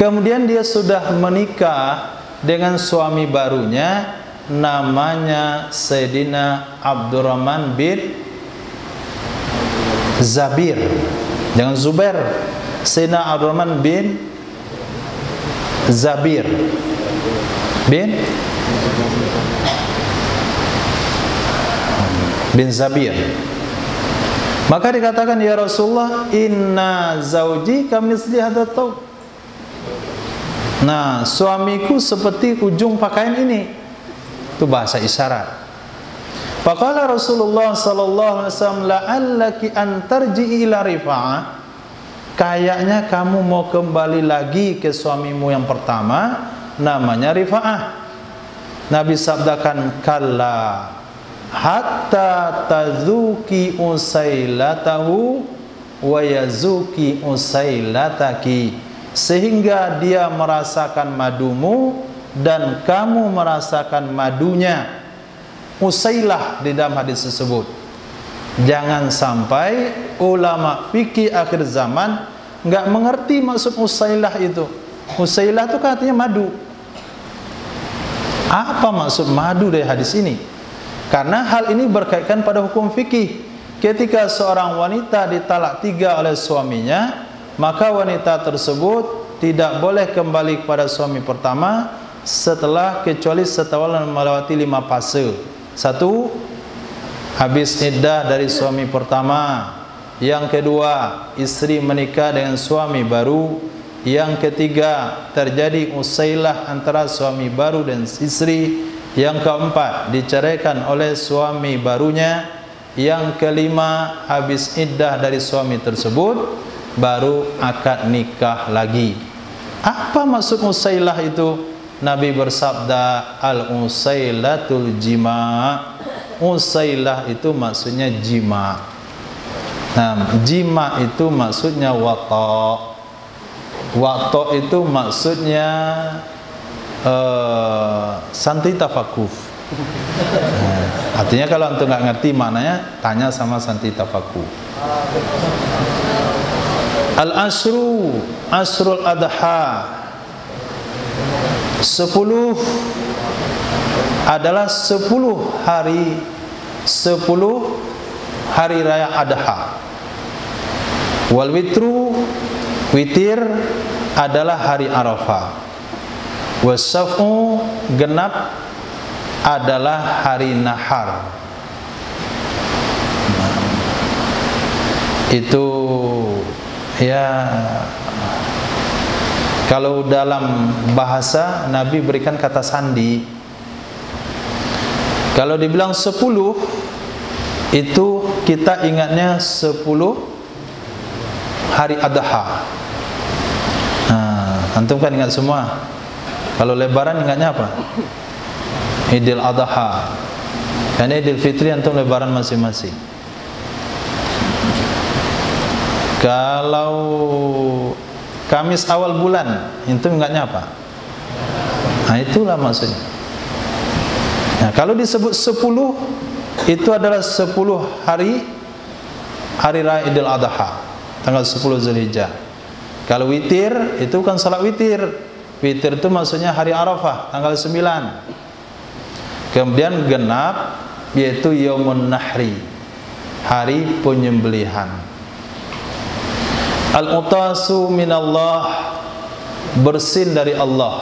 Kemudian dia sudah menikah dengan suami barunya, namanya Sayyidina Abdurrahman bin Zabir. Jangan Zubair. Sayyidina Abdurrahman bin Zabir bin Zabir. Maka dikatakan ya Rasulullah inna zauji kamisli hadha thawb. Nah, suamiku seperti ujung pakaian ini. Itu bahasa isyarat. Faqala Rasulullah sallallahu alaihi wasallam la'allaki an tarji'i ila Rifa'ah. Kayaknya kamu mau kembali lagi ke suamimu yang pertama, namanya Rifa'ah. Nabi sabdakan kalla hatta tazuki usailatahu wa yazuki usailataki, sehingga dia merasakan madumu dan kamu merasakan madunya. Usailah di dalam hadis tersebut. Jangan sampai ulama fikih akhir zaman nggak mengerti maksud usailah itu. Usailah itu katanya madu. Apa maksud madu dari hadis ini? Karena hal ini berkaitan pada hukum fikih. Ketika seorang wanita ditalak 3 oleh suaminya, maka wanita tersebut tidak boleh kembali kepada suami pertama kecuali setelah melewati 5 fase. 1, habis iddah dari suami pertama. Yang kedua, istri menikah dengan suami baru. Yang ketiga, terjadi usailah antara suami baru dan istri. Yang keempat, diceraikan oleh suami barunya. Yang kelima, habis iddah dari suami tersebut, baru akad nikah lagi. Apa maksud usailah itu? Nabi bersabda, al-usailatul jima'. Usailah itu maksudnya jima'. Nah, jima' itu maksudnya wata'. Wata' itu maksudnya santri tafakuf. Artinya kalau antum nggak ngerti maknanya, tanya sama santri tafakuf. Al-asru, asrul adha, 10 adalah 10 hari raya adha. Wal witru, witir adalah hari Arafah. Wasaf'u, genap adalah hari nahar. Itu ya, kalau dalam bahasa Nabi berikan kata sandi. Kalau dibilang 10, itu kita ingatnya 10 hari adha. Nah, antum kan ingat semua. Kalau lebaran ingatnya apa? Idul Adha. Karena Idul Fitri antum lebaran masing-masing. Kalau Kamis awal bulan, itu ingatnya apa? Nah, itulah maksudnya. Nah, kalau disebut 10, itu adalah 10 hari raya Idul Adha, tanggal 10 Zulhijjah. Kalau witir, itu kan salat witir. Witir itu maksudnya hari Arafah, tanggal 9. Kemudian genap, yaitu Yaumun Nahri, hari penyembelihan. Al-utasu minallah, bersin dari Allah.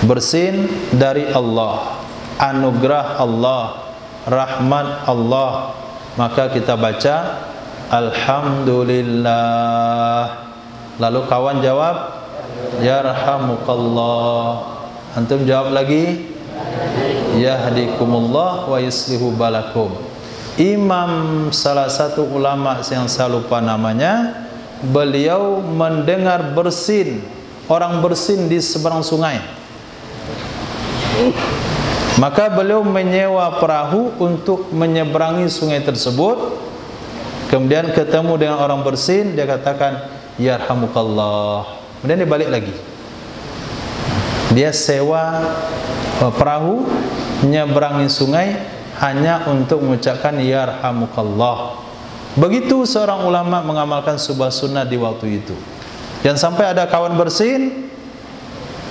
Bersin dari Allah, anugerah Allah, rahmat Allah. Maka kita baca Alhamdulillah. Lalu kawan jawab Yarhamukallah. Antum jawab lagi Yahdikumullah wa yuslihu balakum. Imam, salah satu ulama yang saya lupa namanya, beliau mendengar bersin, orang bersin di seberang sungai. Maka beliau menyewa perahu untuk menyeberangi sungai tersebut. Kemudian ketemu dengan orang bersin, dia katakan Yarhamukallah. Kemudian dia balik lagi. Dia sewa perahu menyeberangi sungai hanya untuk mengucapkan Yarhamukallah. Begitu seorang ulama mengamalkan sebuah sunnah di waktu itu. Dan sampai ada kawan bersin,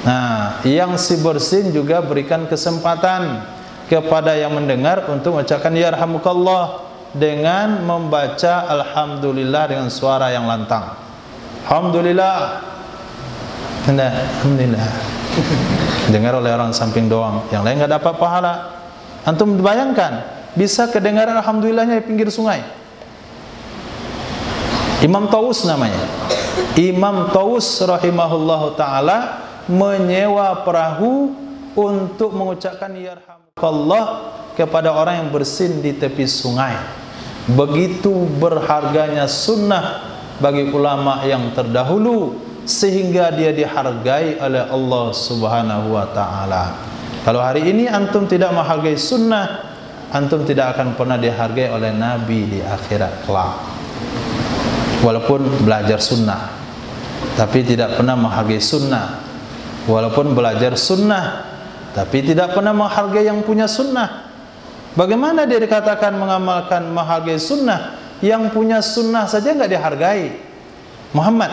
nah, yang si bersin juga berikan kesempatan kepada yang mendengar untuk mengucapkan Yarhamukallah dengan membaca Alhamdulillah dengan suara yang lantang. Alhamdulillah. Alhamdulillah. Dengar oleh orang samping doang, yang lain nggak dapat pahala. Antum bayangkan, bisa kedengaran Alhamdulillahnya di pinggir sungai. Imam Taus namanya. Imam Taus rahimahullahu ta'ala menyewa perahu untuk mengucapkan Yarhamukallah kepada orang yang bersin di tepi sungai. Begitu berharganya sunnah bagi ulama yang terdahulu, sehingga dia dihargai oleh Allah Subhanahu wa ta'ala. Kalau hari ini antum tidak menghargai sunnah, antum tidak akan pernah dihargai oleh Nabi di akhirat kelak. Walaupun belajar sunnah, tapi tidak pernah menghargai sunnah. Walaupun belajar sunnah, tapi tidak pernah menghargai yang punya sunnah. Bagaimana dia dikatakan mengamalkan menghargai sunnah, yang punya sunnah saja nggak dihargai? Muhammad,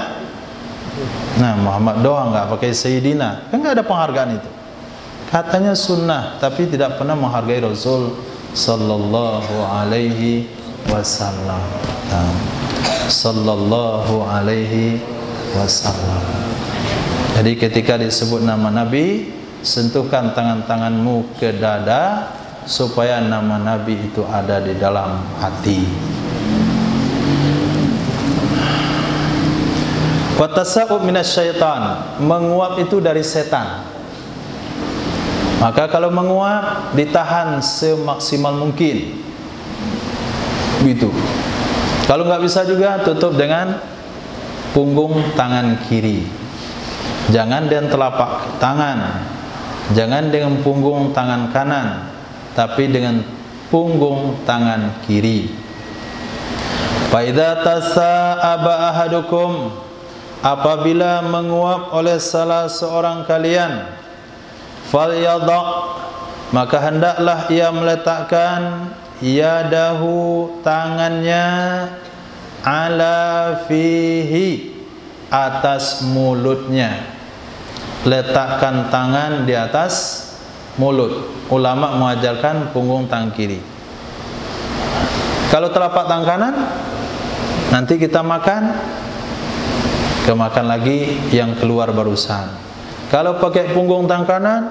nah Muhammad doang nggak pakai Sayyidina, kan nggak ada penghargaan itu. Katanya sunnah, tapi tidak pernah menghargai Rasul Sallallahu Alaihi Wasallam. Sallallahu Alaihi Wasallam. Jadi ketika disebut nama Nabi, sentuhkan tangan-tanganmu ke dada supaya nama Nabi itu ada di dalam hati. Watasa'ub minasyaitan, menguap itu dari setan. Maka kalau menguap, ditahan semaksimal mungkin. Begitu. Kalau nggak bisa juga, tutup dengan punggung tangan kiri. Jangan dengan telapak tangan, jangan dengan punggung tangan kanan, tapi dengan punggung tangan kiri. Fa idza tasa'aba ahadukum, apabila menguap oleh salah seorang kalian, falyadha', maka hendaklah ia meletakkan yadahu, tangannya, ala fihi, atas mulutnya. Letakkan tangan di atas mulut. Ulama mengajarkan punggung tangan kiri. Kalau telapak tangan kanan, nanti kita makan, kemakan lagi yang keluar barusan. Kalau pakai punggung tangan kanan,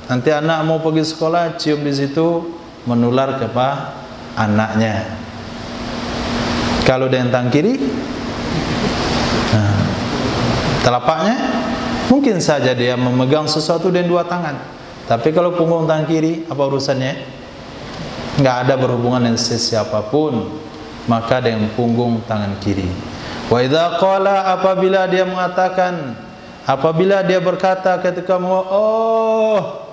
nanti anak mau pergi sekolah, cium di situ, menular kepada anaknya. Kalau dengan tangan kiri, telapaknya mungkin saja dia memegang sesuatu dengan dua tangan. Tapi kalau punggung tangan kiri, apa urusannya? Nggak ada berhubungan dengan siapapun. Maka dengan punggung tangan kiri. Wa idza qala, apabila dia mengatakan, apabila dia berkata ketika oh,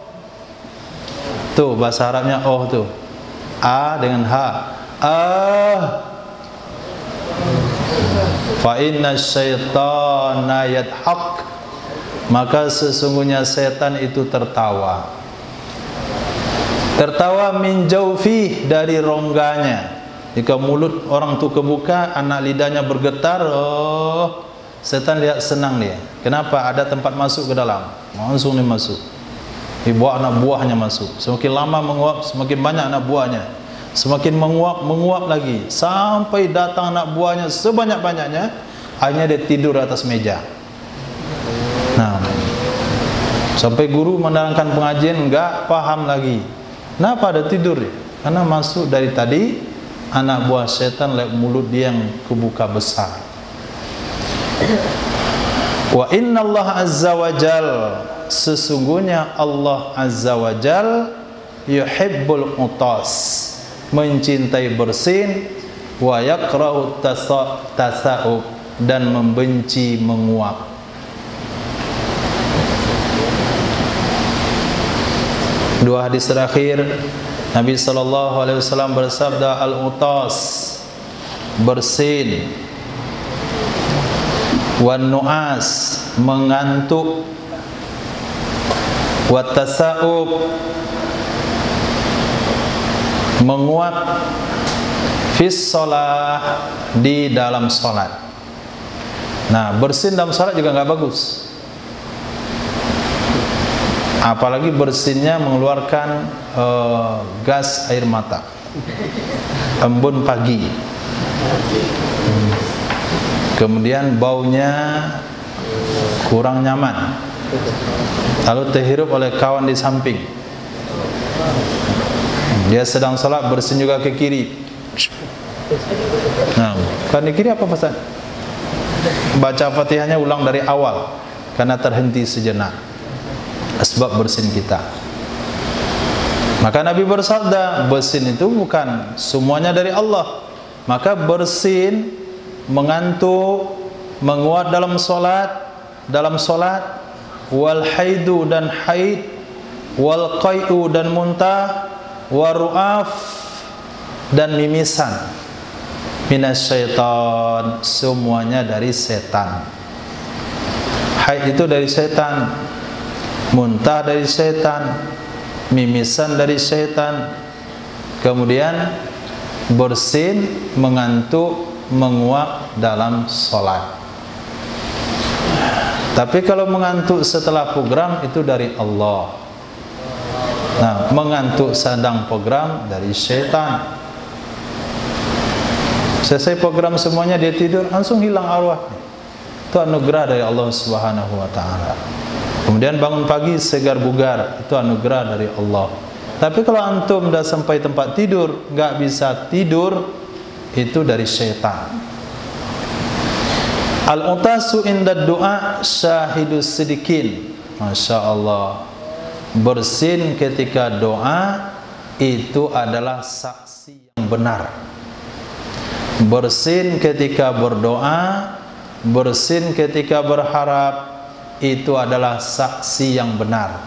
tuh bahasa Arabnya oh tuh, a dengan h, fa inna syaitana yadhaq, maka sesungguhnya setan itu tertawa. Tertawa min jaufi, dari rongganya. Jika mulut orang itu kebuka, anak lidahnya bergetar, oh, setan lihat senang dia. Kenapa? Ada tempat masuk ke dalam, langsung dia masuk. Dibawa anak buahnya masuk. Semakin lama menguap, semakin banyak anak buahnya. Semakin menguap lagi, sampai datang anak buahnya sebanyak-banyaknya. Akhirnya dia tidur atas meja. Nah, sampai guru menerangkan pengajian, enggak paham lagi. Kenapa ada tidur? Karena masuk dari tadi anak buah setan lewat mulut dia yang kebuka besar. Wa inna Allah azza wa jal, sesungguhnya Allah azza wa jal yuhibbul utas, mencintai bersin, wa yakra'u tasa'ub, dan membenci menguap. Dua hadis terakhir, Nabi SAW bersabda, al-utas, bersin, wan nu'as, mengantuk, wat tasa'ub, menguap, fis shalah, di dalam salat. Nah, bersin dalam salat juga nggak bagus. Apalagi bersinnya mengeluarkan gas air mata, embun pagi, kemudian baunya kurang nyaman, lalu terhirup oleh kawan di samping. Dia sedang salat, bersin juga ke kiri. Nah, kan di kiri apa pesan? Baca Fatihahnya ulang dari awal, karena terhenti sejenak. Sebab bersin kita. Maka Nabi bersabda, bersin itu bukan semuanya dari Allah. Maka bersin, mengantuk, menguat dalam solat, wal haidu, dan haid, wal qai'u, dan muntah, waru'af, dan mimisan, minasyaitan, semuanya dari setan. Haid itu dari setan, muntah dari setan, mimisan dari setan, kemudian bersin, mengantuk, menguap dalam solat. Tapi kalau mengantuk setelah program itu dari Allah. Nah, mengantuk sedang program dari setan. Selesai program semuanya dia tidur, langsung hilang arwah. Itu anugerah dari Allah Subhanahu wa taala. Kemudian bangun pagi segar bugar, itu anugerah dari Allah. Tapi kalau antum dah sampai tempat tidur nggak bisa tidur, itu dari syaitan. Al-utasu inda du'a syahidus sidikin. Masya Allah. bersin ketika doa itu adalah saksi yang benar. Bersin ketika berdoa, bersin ketika berharap, itu adalah saksi yang benar.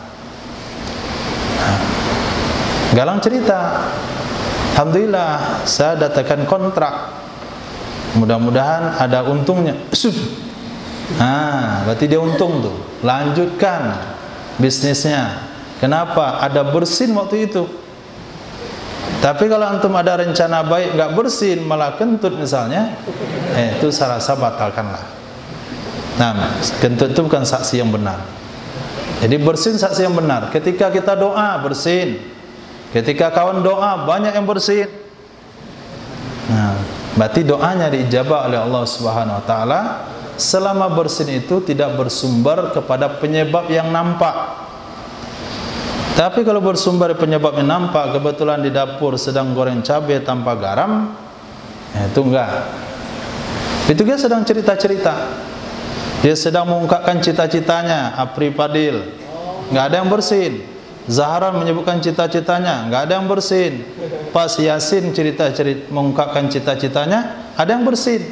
Galang cerita, alhamdulillah saya datangkan kontrak, mudah-mudahan ada untungnya. Berarti dia untung tuh, lanjutkan bisnisnya. Kenapa? Ada bersin waktu itu. Tapi kalau antum ada rencana baik nggak bersin malah kentut misalnya, itu saya rasa batalkanlah. Nah, kentut itu bukan saksi yang benar. Jadi bersin saksi yang benar. Ketika kita doa bersin, ketika kawan doa banyak yang bersin. Nah, berarti doanya diijabah oleh Allah Subhanahu Wa Taala selama bersin itu tidak bersumber kepada penyebab yang nampak. Tapi kalau bersumber penyebabnya nampak, kebetulan di dapur sedang goreng cabai tanpa garam, itu enggak. Itu dia sedang cerita-cerita. Dia sedang mengungkapkan cita-citanya, Apri Padil. Enggak ada yang bersin. Zahran menyebutkan cita-citanya, enggak ada yang bersin. Pas Yasin cerita-cerita mengungkapkan cita-citanya, ada yang bersin.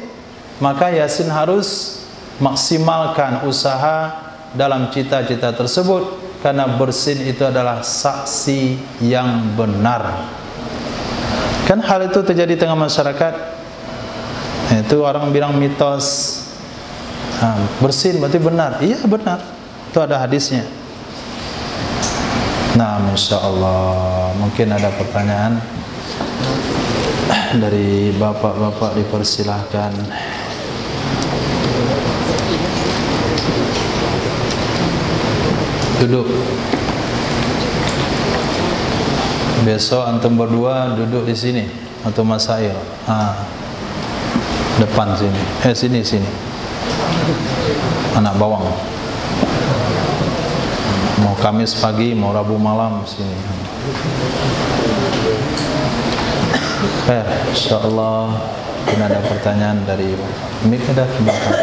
Maka Yasin harus maksimalkan usaha dalam cita-cita tersebut. Karena bersin itu adalah saksi yang benar. Kan hal itu terjadi di tengah masyarakat. Itu orang bilang mitos. Bersin berarti benar. Iya benar. Itu ada hadisnya. Nah, Masya Allah, mungkin ada pertanyaan dari bapak-bapak, dipersilahkan. Duduk. Besok antum berdua duduk di sini atau Masail. Depan sini. Sini. Anak bawang. Mau Kamis pagi, mau Rabu malam sini. Insyaallah ada pertanyaan dari Mik ada ke belakang.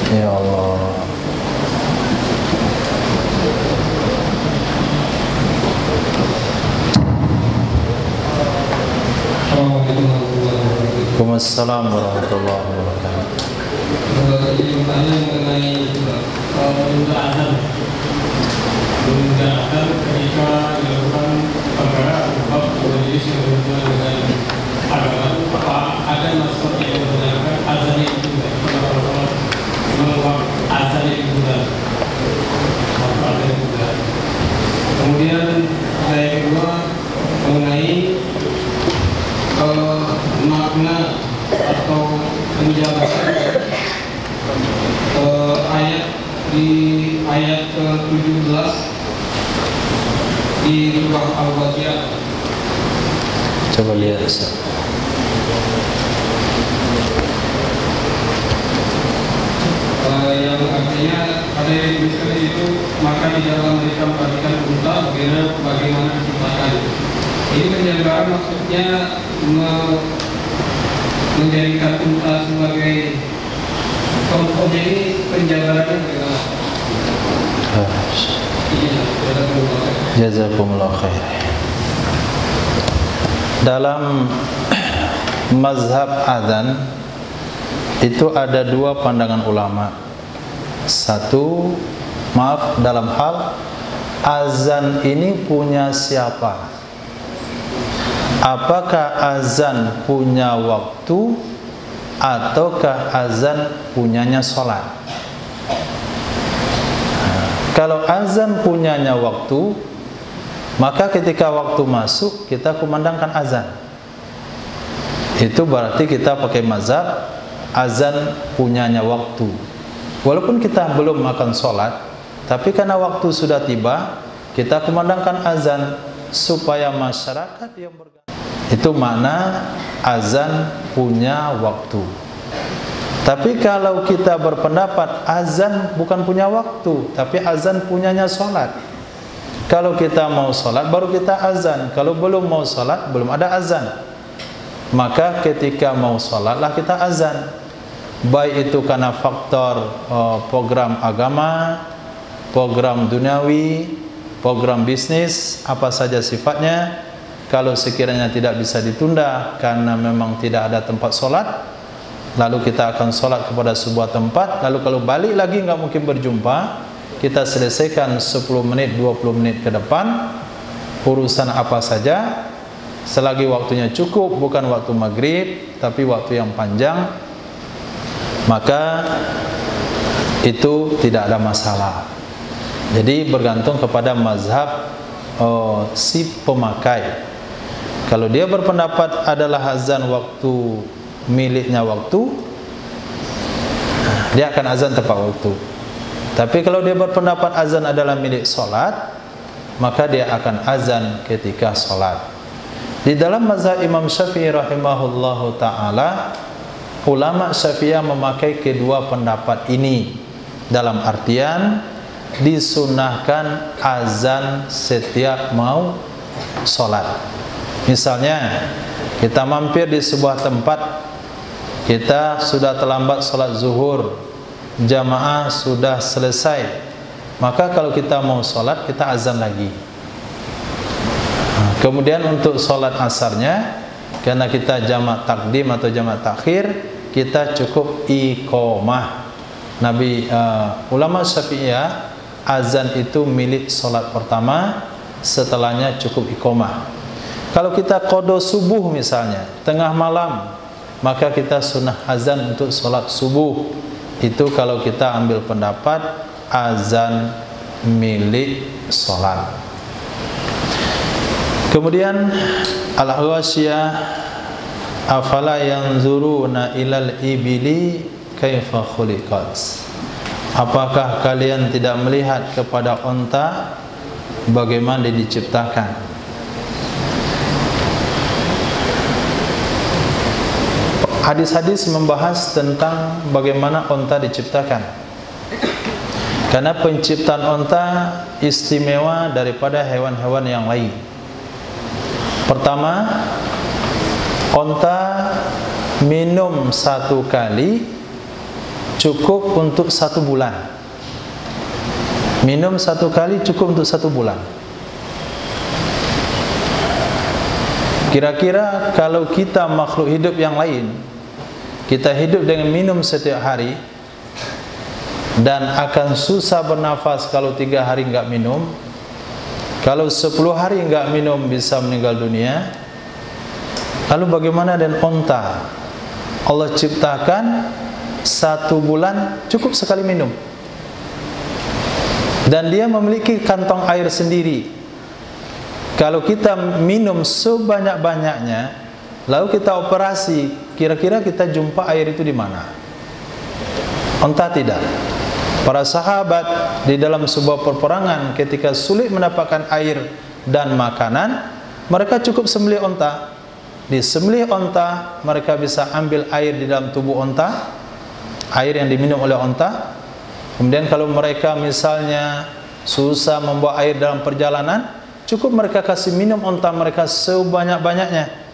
Ya Allah. Waalaikumsalam warahmatullahi wabarakatuh. Ini bertanya mengenai penunda azan ketika dilakukan perkara sebab majelis yang berhubungan dengan agama. Apa ada maksud yang membenarkan azan itu menguap azan itu benar? Kemudian yang kedua mengenai makna atau penjelasan ayat di ayat ke-17 di surah Al-Waqiah. Coba lihat yang artinya ada yang dituliskan itu, maka di dalam mereka memperhatikan unta bagaimana diciptakan. Ini penjelasan maksudnya menjadikan unta sebagai contohnya, ini penjelasannya bagaimana? Jazakumullah khair. Dalam mazhab azan itu ada dua pandangan ulama. Satu, dalam hal azan ini punya siapa? Apakah azan punya waktu ataukah azan punyanya sholat? Kalau azan punyanya waktu, maka ketika waktu masuk kita kumandangkan azan. Itu berarti kita pakai mazhab azan punyanya waktu. Walaupun kita belum akan sholat, tapi karena waktu sudah tiba, kita kumandangkan azan supaya masyarakat yang bergantung. Itu makna azan punya waktu. Tapi kalau kita berpendapat azan bukan punya waktu, tapi azan punyanya solat. Kalau kita mau solat baru kita azan. Kalau belum mau solat belum ada azan. Maka ketika mau solatlah kita azan. Baik itu karena faktor program agama, program duniawi, program bisnis, apa saja sifatnya. Kalau sekiranya tidak bisa ditunda karena memang tidak ada tempat solat, lalu kita akan solat kepada sebuah tempat. Lalu kalau balik lagi nggak mungkin berjumpa, kita selesaikan 10 menit, 20 menit ke depan urusan apa saja. Selagi waktunya cukup, bukan waktu maghrib tapi waktu yang panjang, maka itu tidak ada masalah. Jadi bergantung kepada mazhab si pemakai. Kalau dia berpendapat adalah azan waktu miliknya waktu, dia akan azan tepat waktu. Tapi kalau dia berpendapat azan adalah milik solat, maka dia akan azan ketika solat. Di dalam mazhab Imam Syafi'i rahimahullahu ta'ala, ulama Syafi'iyah memakai kedua pendapat ini. Dalam artian disunahkan azan setiap mau solat. Misalnya kita mampir di sebuah tempat, kita sudah terlambat solat zuhur, jamaah sudah selesai, maka kalau kita mau solat kita azan lagi. Kemudian untuk solat asarnya, karena kita jamak takdim atau jamak takhir, kita cukup iqamah. Ulama Syafi'iyah, azan itu milik solat pertama, setelahnya cukup iqamah. Kalau kita qada subuh misalnya, tengah malam, maka kita sunnah azan untuk solat subuh. Itu kalau kita ambil pendapat azan milik solat. Kemudian al-ghashiyah, afala yanzuruna ilal ibili kaifa khuliqat. Apakah kalian tidak melihat kepada unta bagaimana diciptakan? Hadis-hadis membahas tentang bagaimana unta diciptakan. Karena penciptaan unta istimewa daripada hewan-hewan yang lain. Pertama, unta minum 1 kali cukup untuk 1 bulan. Minum 1 kali cukup untuk 1 bulan. Kira-kira kalau kita makhluk hidup yang lain, kita hidup dengan minum setiap hari dan akan susah bernafas kalau 3 hari enggak minum. Kalau 10 hari enggak minum bisa meninggal dunia. Lalu bagaimana dengan unta? Allah ciptakan 1 bulan cukup sekali minum. Dan dia memiliki kantong air sendiri. Kalau kita minum sebanyak-banyaknya, lalu kita operasi, kira-kira kita jumpa air itu di mana? Unta tidak. Para sahabat di dalam sebuah peperangan ketika sulit mendapatkan air dan makanan, mereka cukup sembelih unta. Di sembelih unta, mereka bisa ambil air di dalam tubuh unta, air yang diminum oleh unta. Kemudian kalau mereka misalnya susah membawa air dalam perjalanan, cukup mereka kasih minum unta mereka sebanyak-banyaknya.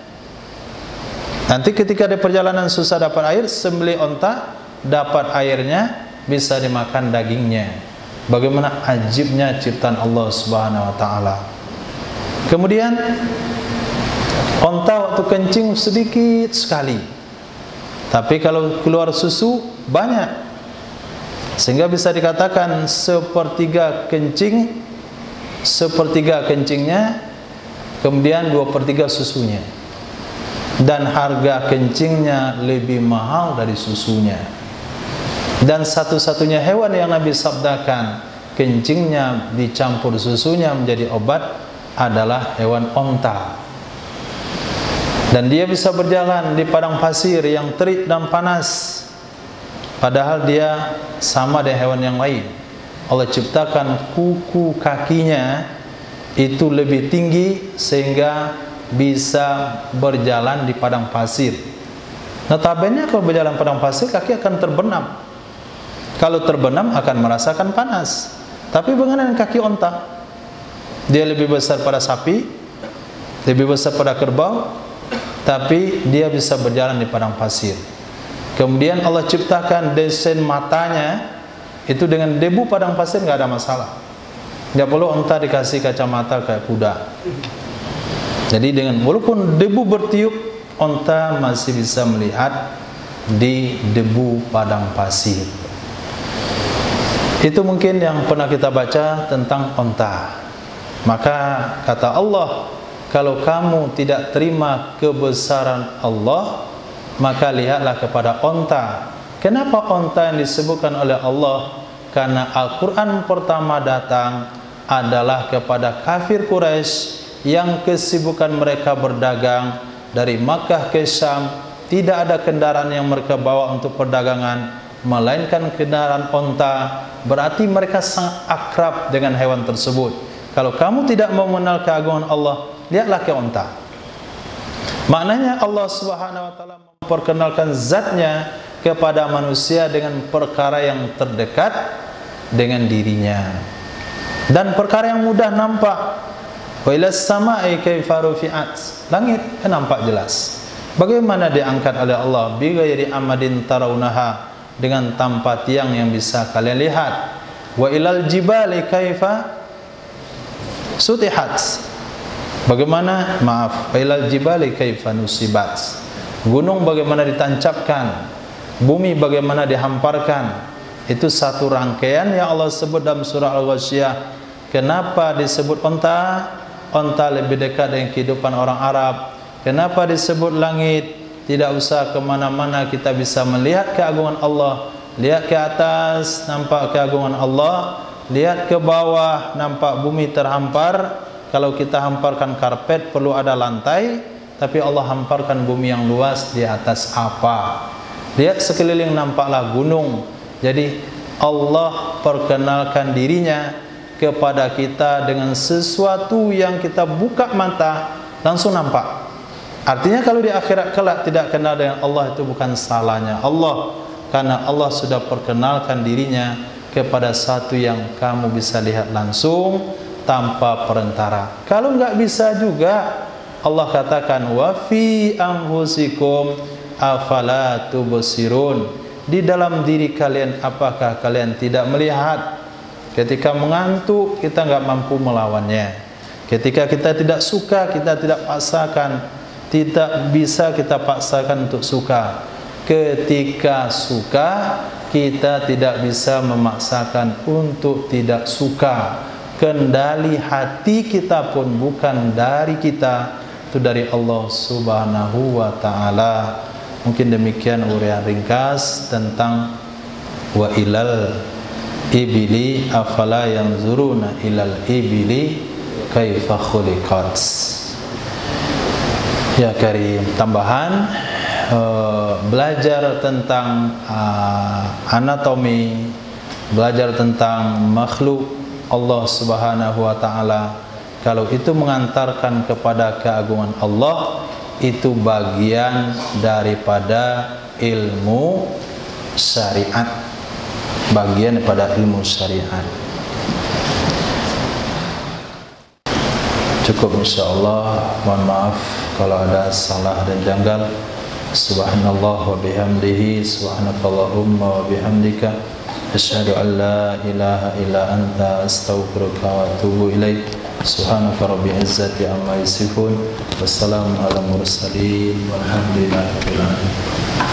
Nanti ketika di perjalanan susah dapat air, sembelih unta, dapat airnya, bisa dimakan dagingnya. Bagaimana ajibnya ciptaan Allah Subhanahu wa taala. Kemudian unta waktu kencing sedikit sekali, tapi kalau keluar susu banyak, sehingga bisa dikatakan sepertiga kencingnya, kemudian 2/3 susunya, dan harga kencingnya lebih mahal dari susunya. Dan satu-satunya hewan yang Nabi sabdakan kencingnya dicampur susunya menjadi obat adalah hewan unta. Dan dia bisa berjalan di padang pasir yang terik dan panas, padahal dia sama dengan hewan yang lain. Allah ciptakan kuku kakinya itu lebih tinggi sehingga bisa berjalan di padang pasir. Notabene kalau berjalan padang pasir kaki akan terbenam. Kalau terbenam akan merasakan panas. Tapi bagaimana dengan kaki onta? Dia lebih besar pada sapi, lebih besar pada kerbau, tapi dia bisa berjalan di padang pasir. Kemudian Allah ciptakan desain matanya itu dengan debu padang pasir, nggak ada masalah. Nggak perlu onta dikasih kacamata kayak kuda. Jadi dengan walaupun debu bertiup, onta masih bisa melihat di debu padang pasir. Itu mungkin yang pernah kita baca tentang onta. Maka kata Allah, kalau kamu tidak terima kebesaran Allah, maka lihatlah kepada onta. Kenapa onta yang disebutkan oleh Allah? Karena Al-Quran pertama datang adalah kepada kafir Quraisy yang kesibukan mereka berdagang dari Makkah ke Syam. Tidak ada kendaraan yang mereka bawa untuk perdagangan, melainkan kendaraan onta. Berarti mereka sangat akrab dengan hewan tersebut. Kalau kamu tidak mau mengenal keagungan Allah, lihatlah ke onta. Maknanya Allah Subhanahu wa taala memperkenalkan zatnya kepada manusia dengan perkara yang terdekat dengan dirinya. Dan perkara yang mudah nampak. Wa ilas sama'i kaifa rufi'at. Langit kan nampak jelas. Bagaimana diangkat oleh Allah bi ghairi amadin tarawunaha, dengan tanpa tiang yang bisa kalian lihat. Wa ilal jibali kaifa sutihat. Bagaimana? Maaf, wa ilal jibali kaifa nusibat. Gunung bagaimana ditancapkan, bumi bagaimana dihamparkan. Itu satu rangkaian yang Allah sebut dalam surah Al-Ghasyiyah. Kenapa disebut onta? Onta lebih dekat dengan kehidupan orang Arab. Kenapa disebut langit? Tidak usah kemana-mana, kita bisa melihat keagungan Allah. Lihat ke atas, nampak keagungan Allah. Lihat ke bawah, nampak bumi terhampar. Kalau kita hamparkan karpet perlu ada lantai, tapi Allah hamparkan bumi yang luas di atas apa? Lihat sekeliling, nampaklah gunung. Jadi Allah perkenalkan dirinya kepada kita dengan sesuatu yang kita buka mata langsung nampak. Artinya kalau di akhirat kelak tidak kenal dengan Allah, itu bukan salahnya Allah, karena Allah sudah perkenalkan dirinya kepada satu yang kamu bisa lihat langsung tanpa perantara. Kalau enggak bisa juga, Allah katakan wa fi anfusikum afala tubsirun. Di dalam diri kalian apakah kalian tidak melihat? Ketika mengantuk kita enggak mampu melawannya. Ketika kita tidak suka kita tidak paksakan. Tidak bisa kita paksakan untuk suka. Ketika suka, kita tidak bisa memaksakan untuk tidak suka. Kendali hati kita pun bukan dari kita, itu dari Allah Subhanahu wa ta'ala. Mungkin demikian uraian ringkas tentang wa ilal ibili afala yanzuruna ilal ibili kaifa khuliqat. Ya Karim, tambahan belajar tentang anatomi, belajar tentang makhluk Allah Subhanahu wa ta'ala. Kalau itu mengantarkan kepada keagungan Allah, itu bagian daripada ilmu syariat. Bagian daripada ilmu syariat. Cukup insyaallah. Mohon maaf kalau ada salah dan janggal. Subhanallah wa bihamdihi, subhanakallahumma wa bihamdika, asyhadu an la ilaha illa anta, astaghfiruka wa atubu ilaik. Subhanaka rabbil izzati amma yasifun, wassalamu ala mursalin, walhamdulillahi rabbil alamin.